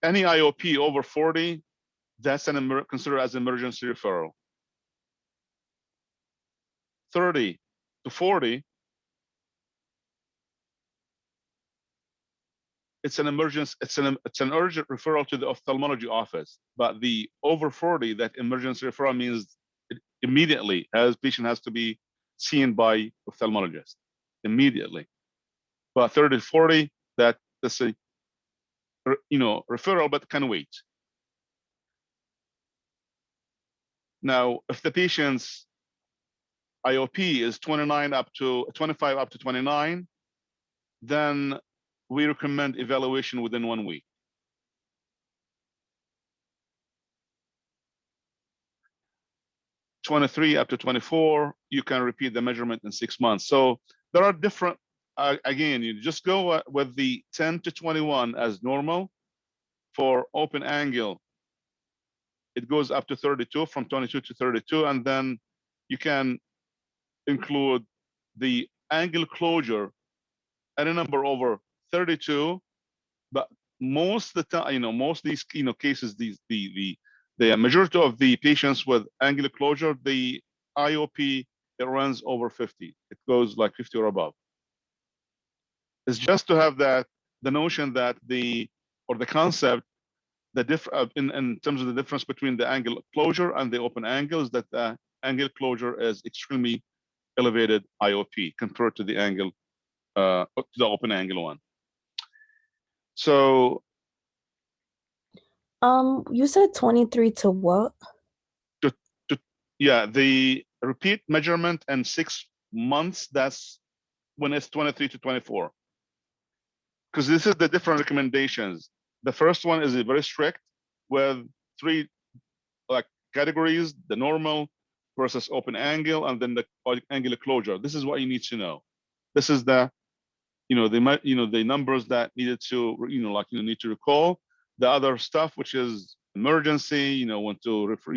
Any IOP over 40, that's considered as emergency referral. 30 to 40, it's an emergency, it's an urgent referral to the ophthalmology office. But the over 40, that emergency referral means immediately, as patient has to be seen by ophthalmologist immediately. But 30 to 40, that that's a referral, but can wait. Now, if the patient's IOP is 29 up to 25 up to 29, then we recommend evaluation within 1 week. '23 up to 24, you can repeat the measurement in 6 months. So there are different, again, you just go with the 10 to 21 as normal. For open angle, it goes up to 32, from 22 to 32, and then you can include the angle closure at a number over 32. But most of the time, most of these cases, the majority of the patients with angular closure, the IOP, it runs over 50. It goes like 50 or above. It's just to have that, the notion that the concept, in terms of the difference between the angle closure and the open angle, is that the angle closure is extremely elevated IOP compared to the angle, to the open angle one. So you said 23 to what? Yeah, the repeat measurement in 6 months, that's when it's 23 to 24. Because this is the different recommendations. The first one is very strict with 3 categories: the normal versus open angle, and then the angular closure. This is what you need to know. This is the the numbers that needed to need to recall. The other stuff, which is emergency, when to refer,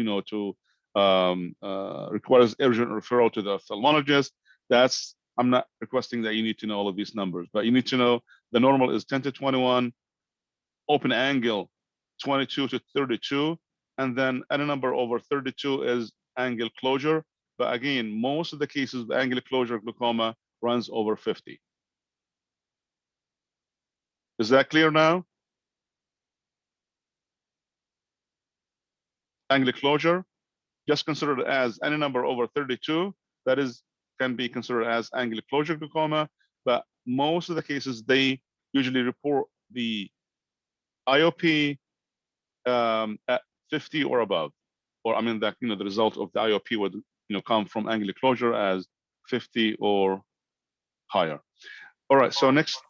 requires urgent referral to the ophthalmologist. That's, I'm not requesting that you need to know all of these numbers, but you need to know the normal is 10 to 21, open angle 22 to 32, and then any number over 32 is angle closure. But again, most of the cases, the angular closure glaucoma runs over 50. Is that clear now? Angular closure, just considered as any number over 32, that is, can be considered as angular closure glaucoma. But most of the cases, they usually report the IOP at 50 or above, or that the result of the IOP would come from angular closure as 50 or higher. All right, so next.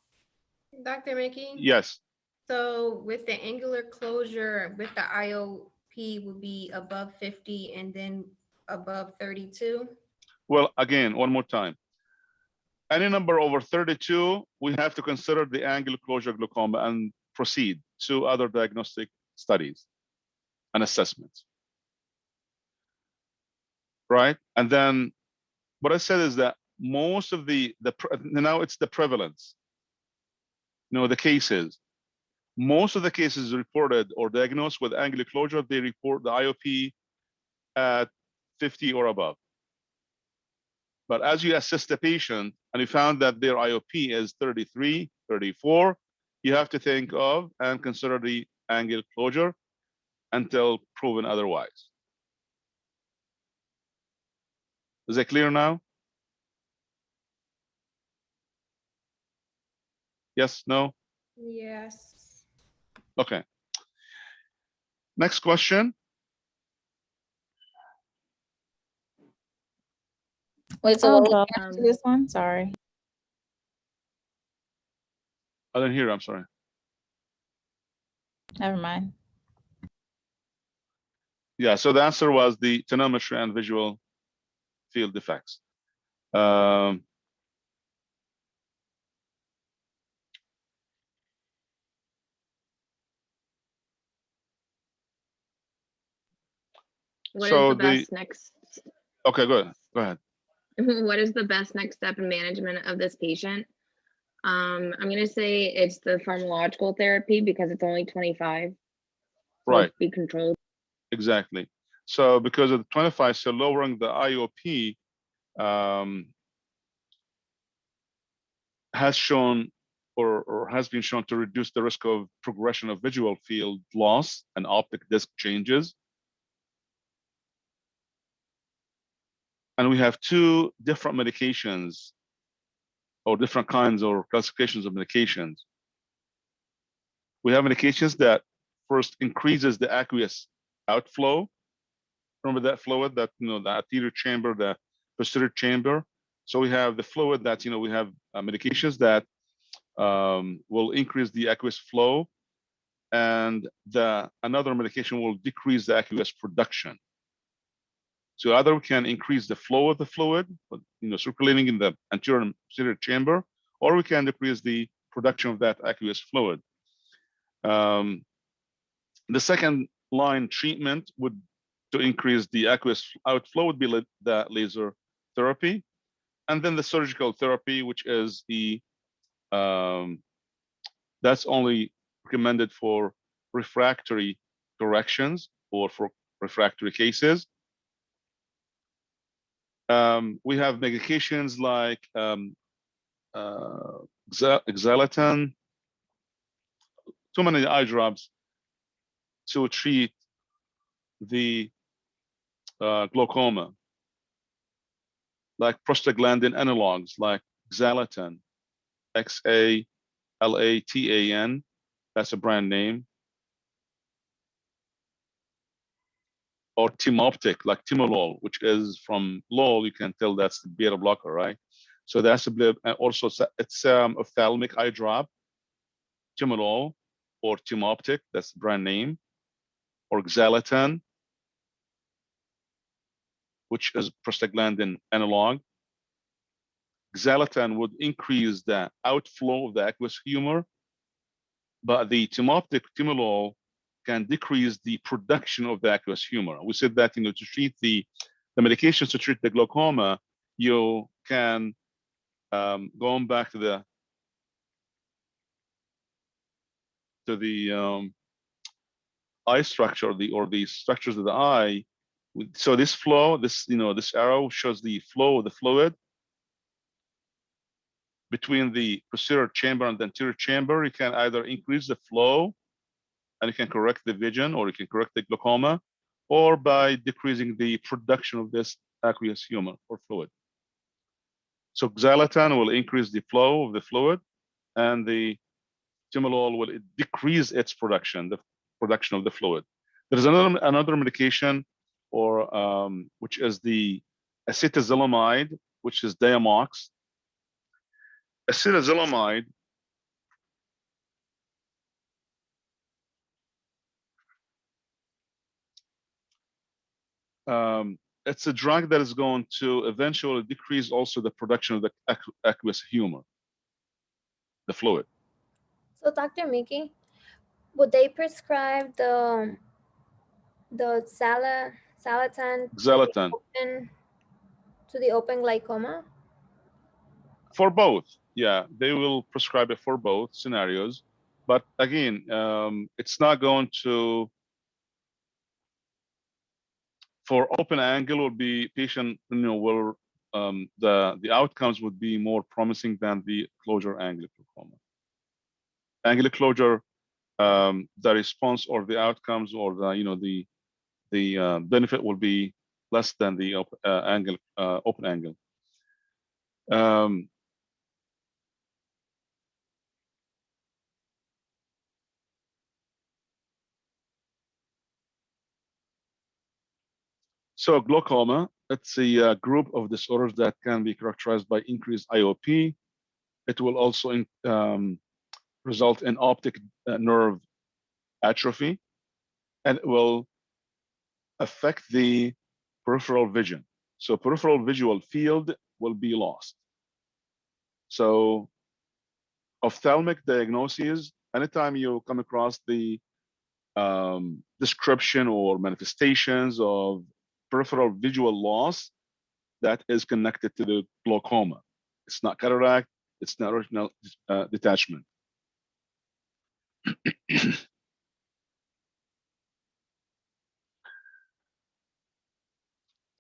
Dr. Mickey? Yes. So with the angular closure, with the IOP will be above 50 and then above 32? Well, again, one more time. Any number over 32, we have to consider the angular closure glaucoma and proceed to other diagnostic studies and assessments. Right? And then what I said is that most of now it's the prevalence, the cases. Most of the cases reported or diagnosed with angular closure, they report the IOP at 50 or above. But as you assess the patient and you found that their IOP is 33, 34, you have to think of and consider the angle closure until proven otherwise. Is it clear now? Yes, no? Yes. Okay. Next question. Wait, so what was Oh, the answer to this one? Sorry. I didn't hear, I'm sorry. Never mind. Yeah, so the answer was the tonometry and visual field defects. What So is the best next? Okay, go ahead. What is the best next step in management of this patient? I'm gonna say it's the pharmacological therapy because it's only 25. Right. Be controlled. Exactly. So because of the 25, so lowering the IOP has shown or has been shown to reduce the risk of progression of visual field loss and optic disc changes. And we have 2 different medications or different kinds or classifications of medications. We have medications that first increases the aqueous outflow. Remember that fluid, that the anterior chamber, the posterior chamber. So we have the fluid that we have medications that will increase the aqueous flow, and another medication will decrease the aqueous production. So either we can increase the flow of the fluid, circulating in the anterior and posterior chamber, or we can decrease the production of that aqueous fluid. The second line treatment to increase the aqueous outflow would be the laser therapy, and then the surgical therapy, which is that's only recommended for refractory corrections or for refractory cases. We have medications like Xylitol, too many eye drops to treat the glaucoma, like prostaglandin analogs like Xylitol, Xalatan, that's a brand name, or Timoptic, like Timolol, which is from LOL, you can tell that's the beta blocker, right? So that's also it's ophthalmic eye drop, Timolol, or Timoptic, that's the brand name, or Xylitol, which is prostaglandin analog. Xylitol would increase the outflow of the aqueous humor, but the Timoptic, Timolol, can decrease the production of the aqueous humor. We said that to treat the medications to treat the glaucoma, you can going back to the eye structure or the structures of the eye. So this flow, this arrow shows the flow of the fluid between the posterior chamber and the anterior chamber. You can either increase the flow and you can correct the vision, or you can correct the glaucoma, or by decreasing the production of this aqueous humor or fluid. So Xylitol will increase the flow of the fluid, and the Timolol will decrease its production, the production of the fluid. There's another medication, or which is the acetazolamide, which is Diamox. Acetazolamide it's a drug that is going to eventually decrease also the production of the aqueous humor, the fluid. So Dr. Miki, would they prescribe the Xylitol to the open glaucoma? For both, yeah, they will prescribe it for both scenarios. But again, it's not going to. For open angle, will be patient, will the outcomes would be more promising than the closure angle glaucoma. Angular closure, the response or the outcomes or the benefit will be less than the open angle. So glaucoma, it's a group of disorders that can be characterized by increased IOP. It will also result in optic nerve atrophy, and it will affect the peripheral vision. So peripheral visual field will be lost. So ophthalmic diagnoses, anytime you come across the description or manifestations of peripheral visual loss, that is connected to the glaucoma. It's not cataract, it's not retinal detachment.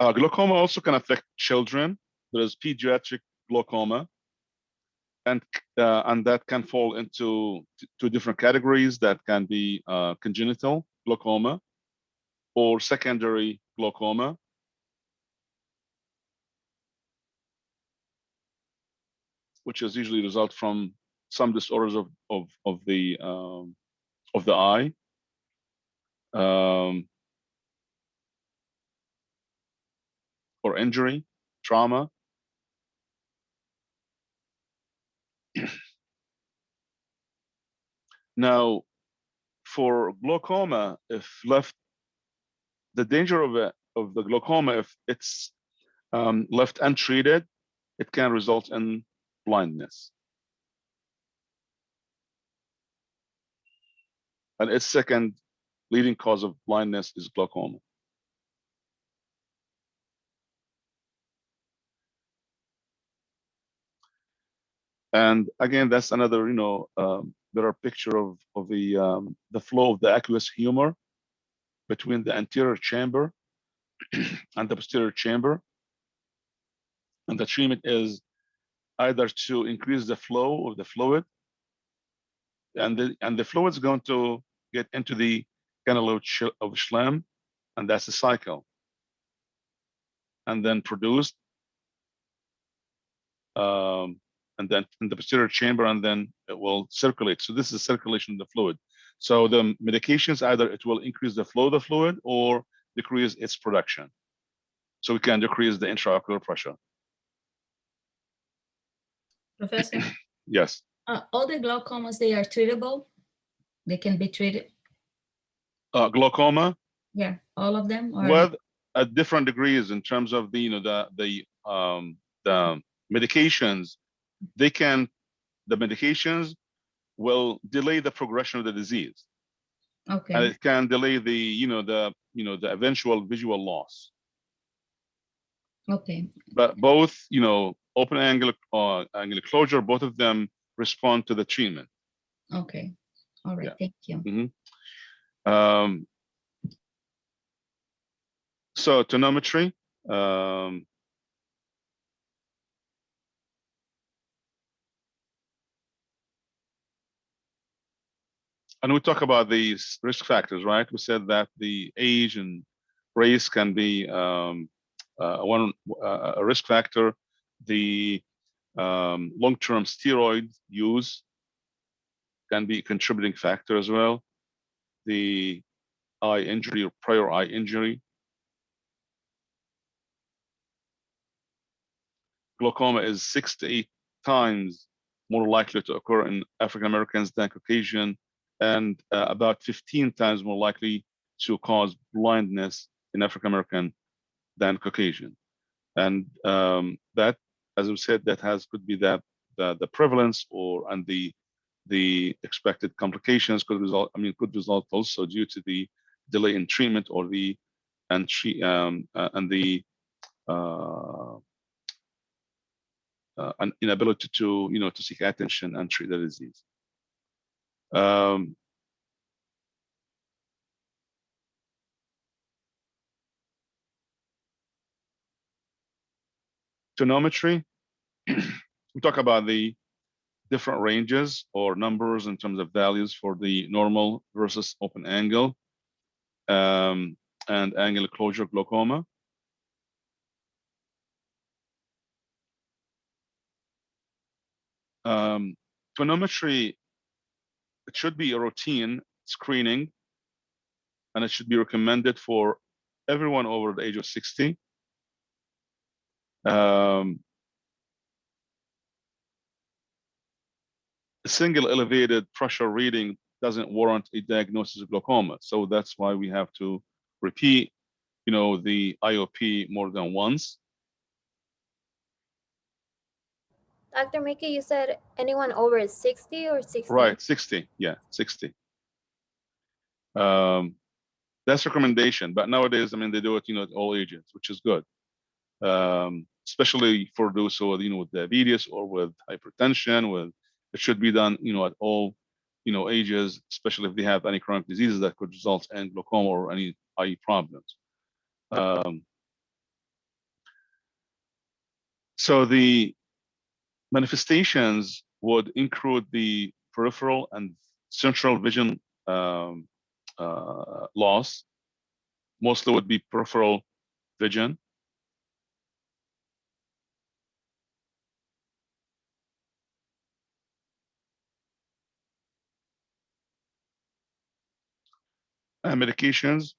Glaucoma also can affect children. There is pediatric glaucoma, and that can fall into two different categories. That can be congenital glaucoma or secondary glaucoma. Which is usually result from some disorders of the of the eye. Or injury, trauma. Now, for glaucoma, if left, the danger of the glaucoma, if it's left untreated, it can result in blindness. And its second leading cause of blindness is glaucoma. And again, that's another, better picture of the flow of the aqueous humor between the anterior chamber and the posterior chamber. And the treatment is either to increase the flow of the fluid, and the fluid is going to get into the canal of Schlemm, and that's a cycle, and then produced, and then in the posterior chamber, and then it will circulate. So this is circulation of the fluid. So the medications, either it will increase the flow of the fluid or decrease its production. So we can decrease the intraocular pressure. Professor, Yes. all the glaucomas, they are treatable? They can be treated? Glaucoma? Yeah, all of them? Or With at different degrees in terms of the, the medications, the medications will delay the progression of the disease. Okay. And it can delay the, the eventual visual loss. Okay. But both, open angle closure, both of them respond to the treatment. Okay. All right. Yeah. Thank you. Mm-hmm. So tonometry. And we talk about these risk factors, right? We said that the age and race can be a risk factor. The long-term steroid use can be a contributing factor as well. The eye injury or prior eye injury. Glaucoma is 6 to 8 times more likely to occur in African Americans than Caucasian, and about 15 times more likely to cause blindness in African American than Caucasian. And that, as we said, that could be that the prevalence and the expected complications could result also due to the delay in treatment or the an inability to to seek attention and treat the disease. Tonometry, we talk about the different ranges or numbers in terms of values for the normal versus open angle and angle closure glaucoma. Tonometry, it should be a routine screening, and it should be recommended for everyone over the age of 60. A single elevated pressure reading doesn't warrant a diagnosis of glaucoma. So that's why we have to repeat, the IOP more than once. Dr. Mickey, you said anyone over 60 or 60? Right, 60, yeah, 60. That's recommendation, but nowadays, they do it, at all ages, which is good. Especially for those who are, with diabetes or with hypertension, it should be done, at all, ages, especially if they have any chronic diseases that could result in glaucoma or any eye problems. So the manifestations would include the peripheral and central vision loss. Mostly would be peripheral vision. medications.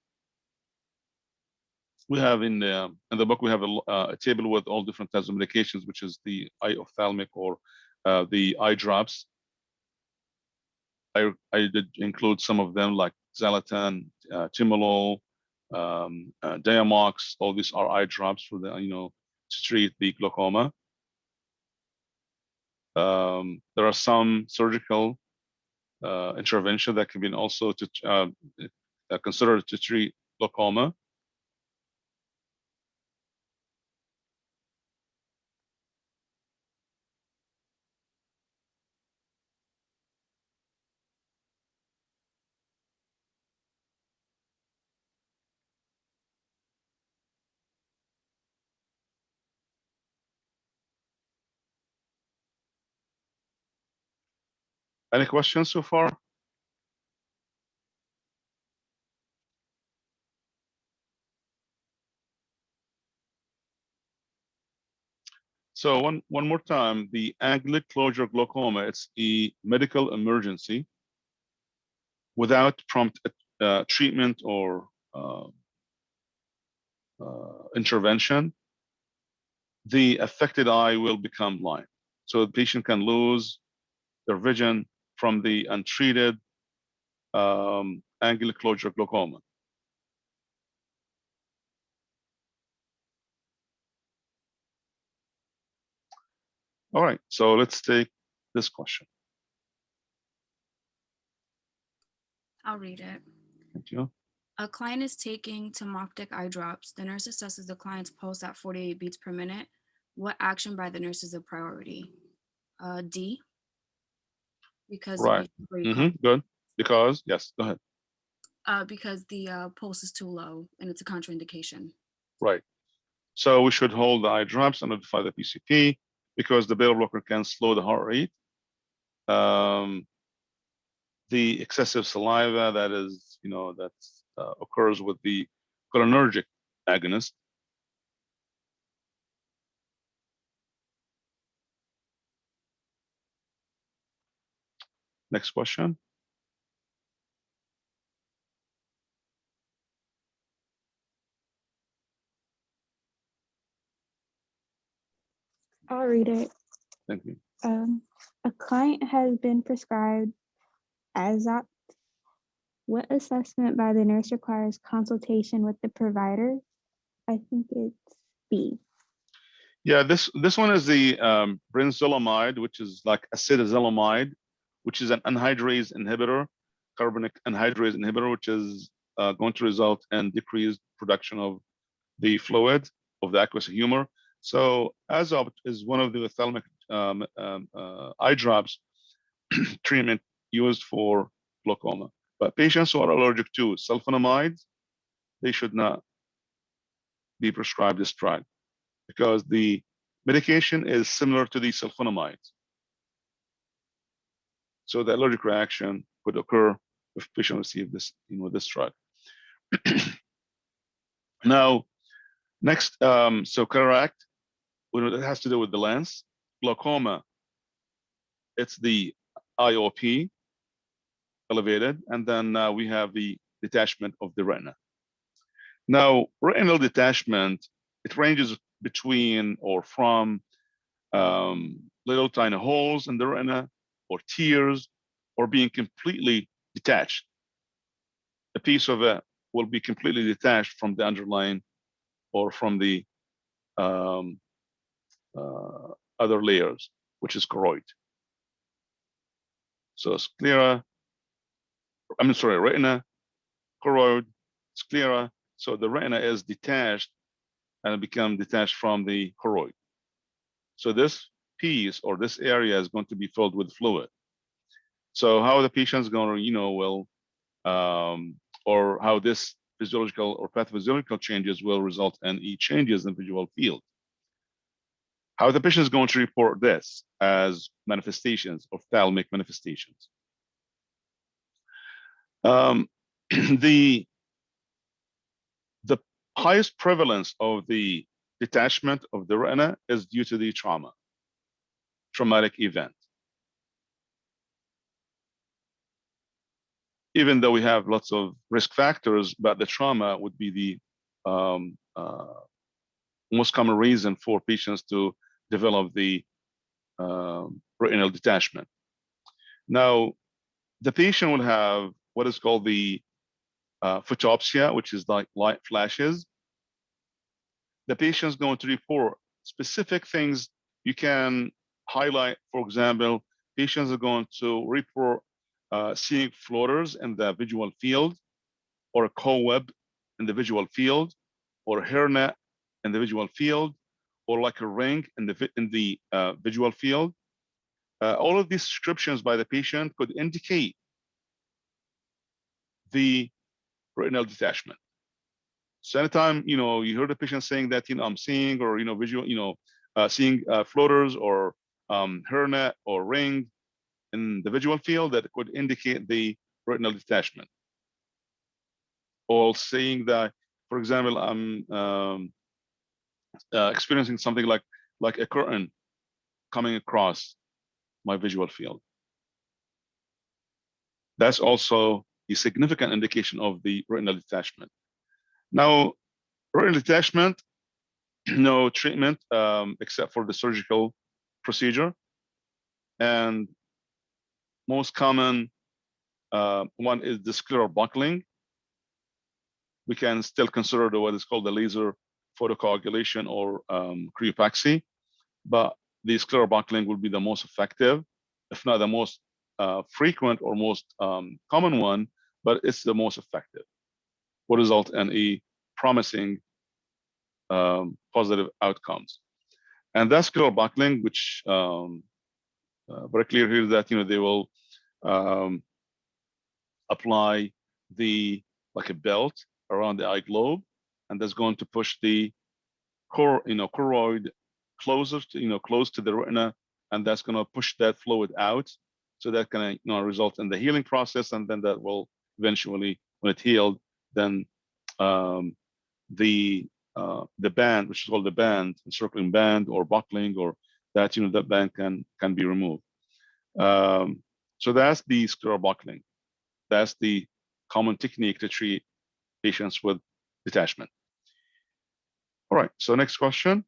We have in the book, we have a table with all different types of medications, which is the eye ophthalmic or the eye drops. I did include some of them like Xalatan, Timolol, Diamox. All these are eye drops for the, to treat the glaucoma. There are some surgical intervention that can be also considered to treat glaucoma. Any questions so far? So one more time, the angular closure glaucoma, it's a medical emergency without prompt treatment or intervention. The affected eye will become blind. So the patient can lose their vision from the untreated angular closure glaucoma. All right, so let's take this question. I'll read it. Thank you. A client is taking Tomoptic eye drops. The nurse assesses the client's pulse at 48 beats per minute. What action by the nurse is a priority? D. Because Right. Good. Because, yes, go ahead. Because the pulse is too low and it's a contraindication. Right. So we should hold the eye drops and notify the PCP because the beta blocker can slow the heart rate. The excessive saliva that is, that occurs with the cholinergic agonist. Next question. I'll read it. Thank you. A client has been prescribed Azopt. What assessment by the nurse requires consultation with the provider? I think it's B. Yeah, this one is the brinzolamide, which is like acetazolamide, which is an anhydrase inhibitor, carbonic anhydrase inhibitor, which is going to result in decreased production of the fluid of the aqueous humor. So Azopt is one of the ophthalmic eye drops treatment used for glaucoma. But patients who are allergic to sulfonamides, they should not be prescribed this drug because the medication is similar to the sulfonamides. So the allergic reaction could occur if patient receive this, this drug. Now, next, so cataract, it has to do with the lens. Glaucoma, it's the IOP elevated, and then we have the detachment of the retina. Now, retinal detachment, it ranges between or from little tiny holes in the retina or tears or being completely detached. A piece of it will be completely detached from the underlying or from the other layers, which is choroid. So sclera, retina, choroid, sclera. So the retina is detached and it becomes detached from the choroid. So this piece or this area is going to be filled with fluid. So how the patient is going to, or how this physiological or pathophysiological changes will result in changes in visual field. How the patient is going to report this as manifestations, ophthalmic manifestations. The highest prevalence of the detachment of the retina is due to the traumatic event. even though we have lots of risk factors, but the trauma would be the most common reason for patients to develop the retinal detachment. Now, the patient will have what is called the photopsia, which is like light flashes. The patient is going to report specific things you can highlight. For example, patients are going to report seeing floaters in the visual field, or a cobweb in the visual field, or a hairnet in the visual field, or like a ring in the visual field. All of these descriptions by the patient could indicate the retinal detachment. So anytime you hear the patient saying that I'm seeing, or visual, seeing floaters or hairnet or ring in the visual field, that could indicate the retinal detachment. Or saying that, for example, I'm experiencing something like a curtain coming across my visual field. That's also a significant indication of the retinal detachment. Now, retinal detachment, no treatment except for the surgical procedure. And most common one is the scleral buckling. We can still consider what is called the laser photocoagulation or cryopaxy, but the scleral buckling will be the most effective, if not the most frequent or most common one, but it's the most effective. Will result in a promising positive outcomes. And that scleral buckling, which very clear here that they will apply like a belt around the eye globe, and that's going to push the choroid closer to close to the retina, and that's going to push that fluid out, so that can result in the healing process, and then that will eventually, when it healed, then the band, which is called the band, encircling band or buckling, or that that band can be removed. So that's the scleral buckling. That's the common technique to treat patients with detachment. All right, so next question.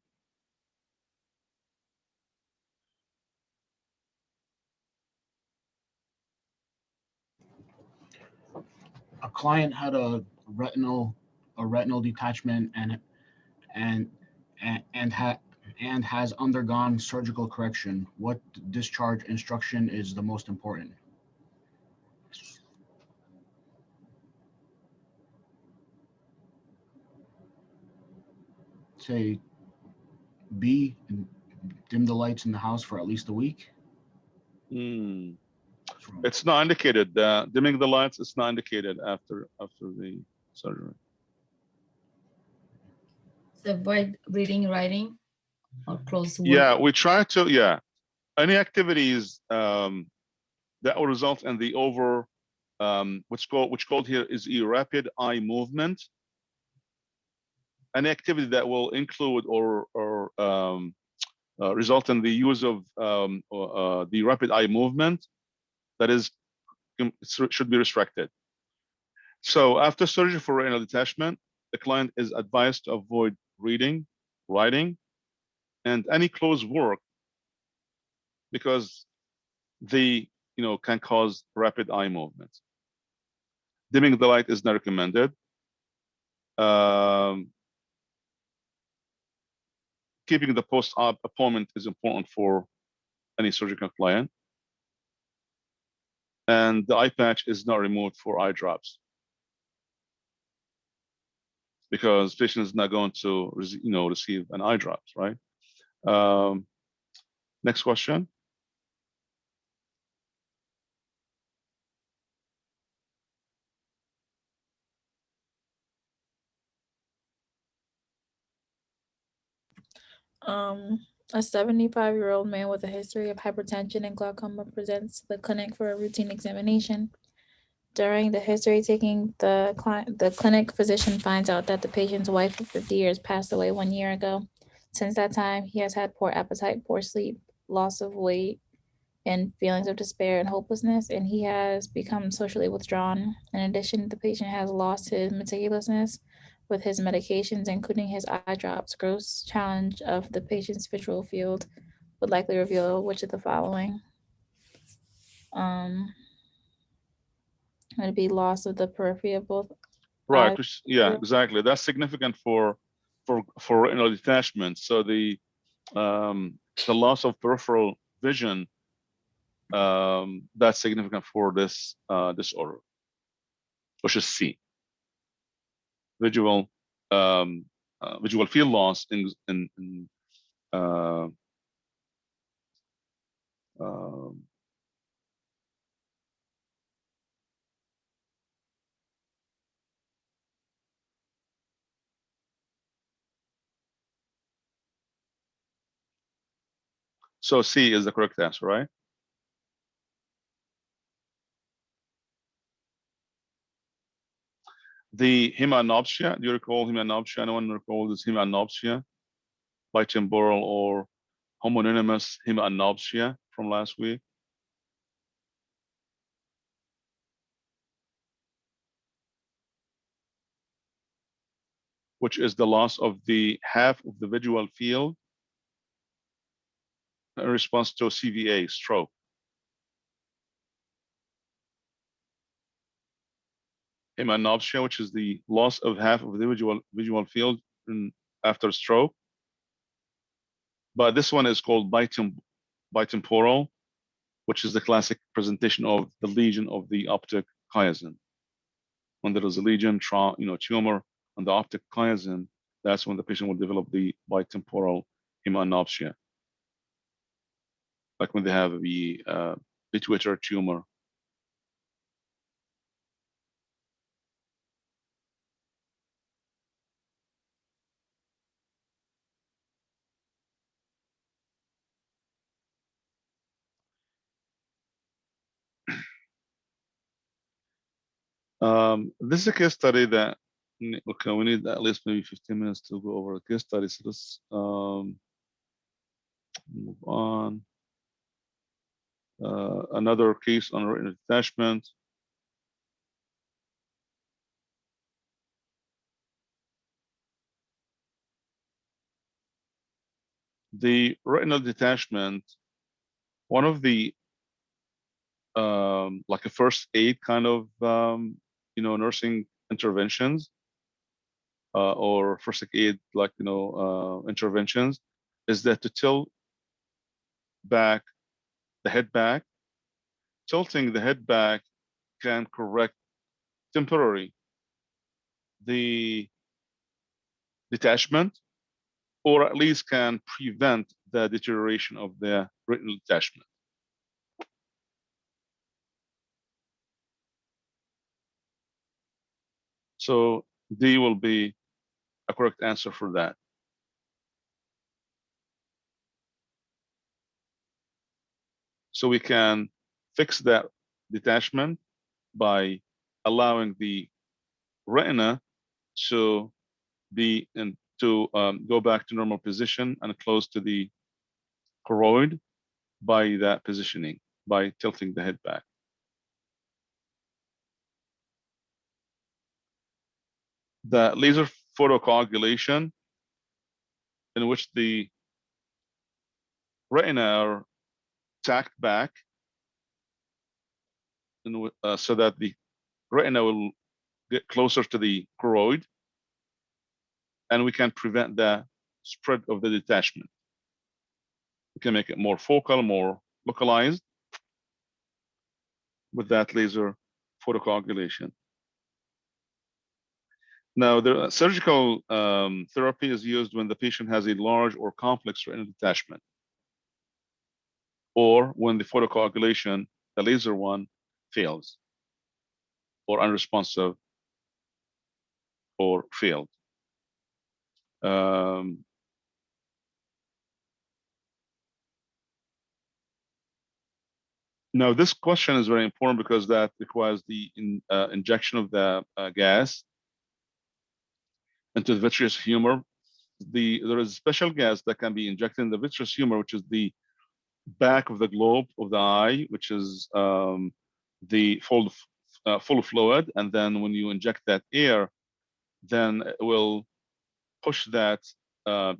A client had a retinal detachment and has undergone surgical correction. What discharge instruction is the most important? Say B, dim the lights in the house for at least a week. It's not indicated. Dimming the lights is not indicated after the surgery. So avoid reading, writing, or close work. Yeah, we try to. Yeah, any activities that will result in the which called here is a rapid eye movement. Any activity that will include or result in the use of the rapid eye movement, that is, should be restricted. So after surgery for retinal detachment, the client is advised to avoid reading, writing, and any close work, because they can cause rapid eye movements. Dimming the light is not recommended. Keeping the post-op appointment is important for any surgical client. And the eye patch is not removed for eye drops, because patient is not going to receive an eye drops, right? Next question. A 75-year-old man with a history of hypertension and glaucoma presents to the clinic for a routine examination. During the history taking, the clinic physician finds out that the patient's wife of 50 years passed away 1 year ago. Since that time, he has had poor appetite, poor sleep, loss of weight, and feelings of despair and hopelessness, and he has become socially withdrawn. In addition, the patient has lost his meticulousness with his medications, including his eye drops. Gross challenge of the patient's visual field would likely reveal which of the following. Would it be loss of the periphery of both Right. eyes? Which, yeah, exactly. That's significant for retinal detachment. So the loss of peripheral vision, that's significant for this disorder, which is C. Visual visual field loss in uh, um, so C is the correct answer, right? The hemanopsia, do you recall hemanopsia? Anyone recall this hemanopsia? Bitemporal or homonymous hemanopsia from last week? Which is the loss of the half of the visual field in response to CVA, stroke. Hemanopsia, which is the loss of half of the visual field after stroke. But this one is called bitemporal, which is the classic presentation of the lesion of the optic chiasm. When there is a lesion, tumor on the optic chiasm, that's when the patient will develop the bitemporal hemanopsia, like when they have the pituitary tumor. This is a case study that, okay, we need at least maybe 15 minutes to go over a case study. So let's move on. Another case on retinal detachment. The retinal detachment, one of the like a first aid kind of nursing interventions or first aid like interventions is that to tilt back the head back. Tilting the head back can correct temporarily the detachment, or at least can prevent the deterioration of the retinal detachment. So D will be a correct answer for that. So we can fix that detachment by allowing the retina to be go back to normal position and close to the choroid by that positioning, by tilting the head back. The laser photocoagulation, in which the retina are tacked back so that the retina will get closer to the choroid, and we can prevent the spread of the detachment. We can make it more focal, more localized with that laser photocoagulation. Now, the surgical therapy is used when the patient has a large or complex retinal detachment, or when the photocoagulation, the laser one, fails, or unresponsive, or failed. Now, this question is very important because that requires the injection of the gas into the vitreous humor. There is a special gas that can be injected in the vitreous humor, which is the back of the globe of the eye, which is the full of fluid, and then when you inject that air, then it will push that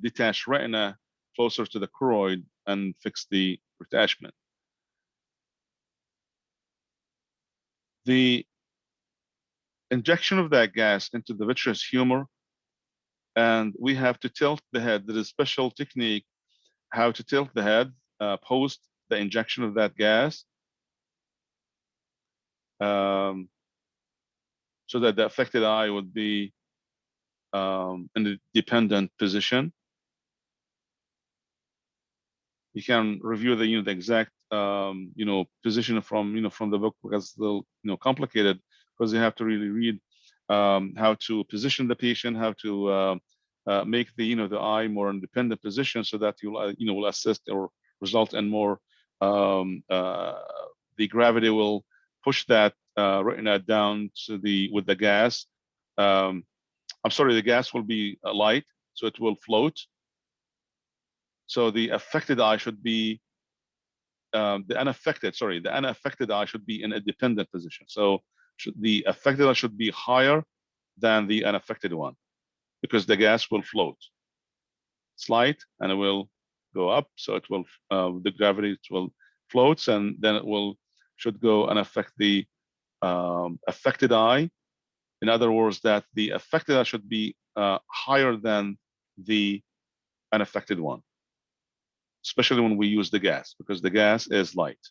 detached retina closer to the choroid and fix the detachment. The injection of that gas into the vitreous humor, and we have to tilt the head. There is a special technique how to tilt the head post the injection of that gas, so that the affected eye would be in a dependent position. You can review the the exact position from from the book, because it's a little complicated, because you have to really read how to position the patient, how to make the the eye more independent position, so that you'll will assist or result in more the gravity will push that retina down to with the gas. I'm sorry, the gas will be light, so it will float. So the affected eye should be the unaffected eye should be in a dependent position. So the affected eye should be higher than the unaffected one, because the gas will float. It's light and it will go up, so it will the gravity will floats, and then it should go and affect the affected eye. In other words, that the affected eye should be higher than the unaffected one, especially when we use the gas, because the gas is light.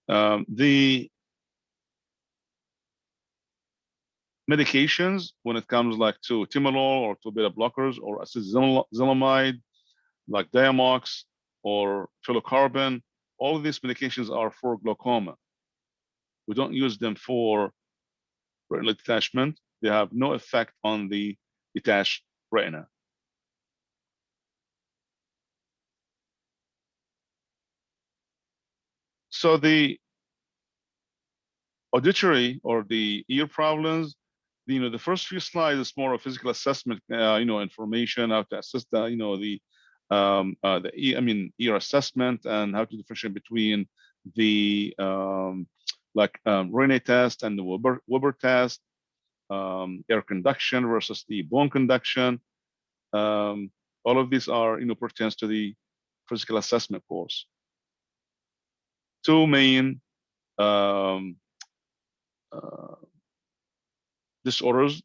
The medications, when it comes like to timolol or to beta blockers or acetazolamide, like Diamox or pilocarpine, all of these medications are for glaucoma. We don't use them for retinal detachment. They have no effect on the detached retina. So the auditory or the ear problems, the first few slides is more of physical assessment, information, how to assess the, ear assessment, and how to differentiate between the Rene test and the Weber test, air conduction versus the bone conduction. All of these are, pertains to the physical assessment course. Two main disorders: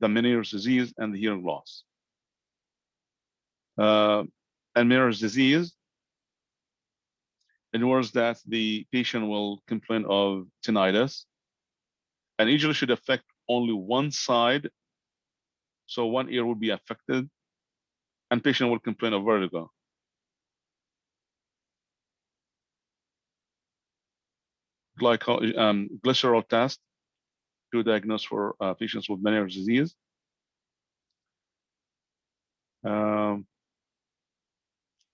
the Meniere's disease and the hearing loss. And Meniere's disease, in words that the patient will complain of tinnitus, and usually should affect only one side. So one ear will be affected, and patient will complain of vertigo. Glycerol test to diagnose for patients with Meniere's disease.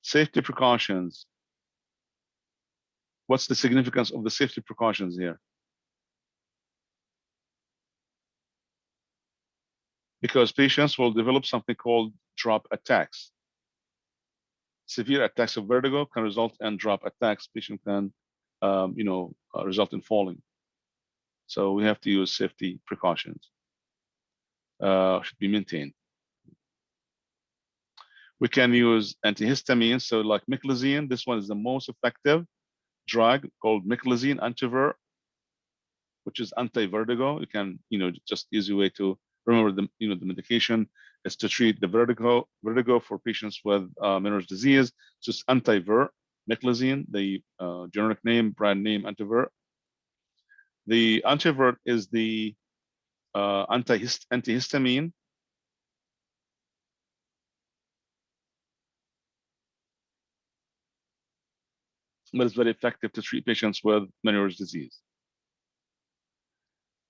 Safety precautions. What's the significance of the safety precautions here? Because patients will develop something called drop attacks. Severe attacks of vertigo can result in drop attacks. Patient can, result in falling. So we have to use safety precautions. Should be maintained. We can use antihistamines, so like meclizine. This one is the most effective drug, called meclizine antivert, which is anti-vertigo. You can, just easy way to remember the, the medication is to treat the vertigo for patients with Meniere's disease. So it's antivert, meclizine, the generic name, brand name antivert. The antivert is the antihistamine. But it's very effective to treat patients with Meniere's disease.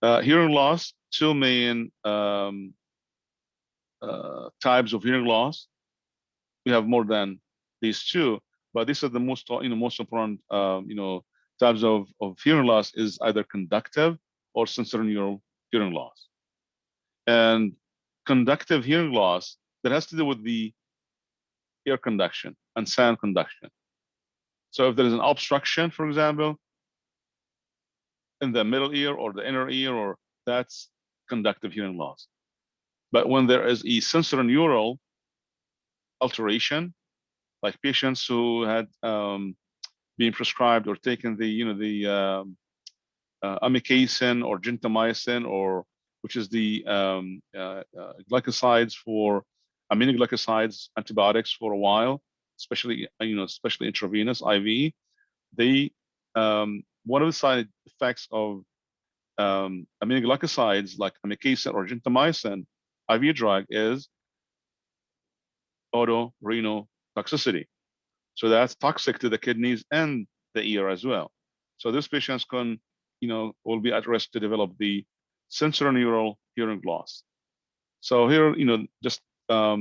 Hearing loss, two main types of hearing loss. We have more than these two, but these are the most, most important, types of hearing loss is either conductive or sensorineural hearing loss. And conductive hearing loss, that has to do with the air conduction. and sound conduction. So if there is an obstruction, for example, in the middle ear or the inner ear, or that's conductive hearing loss. But when there is a sensorineural alteration, like patients who had been prescribed or taken the amikacin or gentamicin, or which is the glycosides for aminoglycosides antibiotics for a while, especially especially intravenous IV. They one of the side effects of aminoglycosides like amikacin or gentamicin IV drug is otorhinol toxicity. So that's toxic to the kidneys and the ear as well. So these patients can, will be at risk to develop the sensorineural hearing loss. So here, just a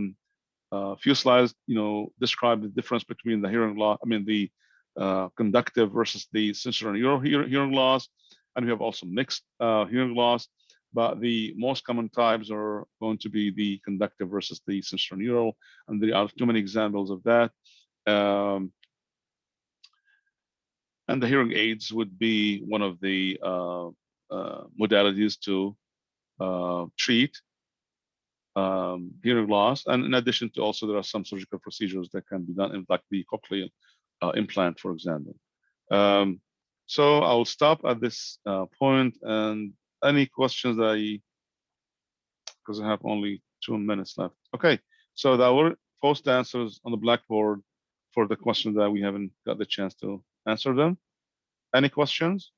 few slides, describe the difference between the hearing loss, the conductive versus the sensorineural hearing loss. And we have also mixed hearing loss, but the most common types are going to be the conductive versus the sensorineural, and there are too many examples of that. And the hearing aids would be one of the modalities to treat hearing loss. And in addition to also, there are some surgical procedures that can be done, like the cochlear implant, for example. So I'll stop at this point, and any questions because I have only 2 minutes left. Okay, so that will post answers on the Blackboard for the questions that we haven't got the chance to answer them. Any questions?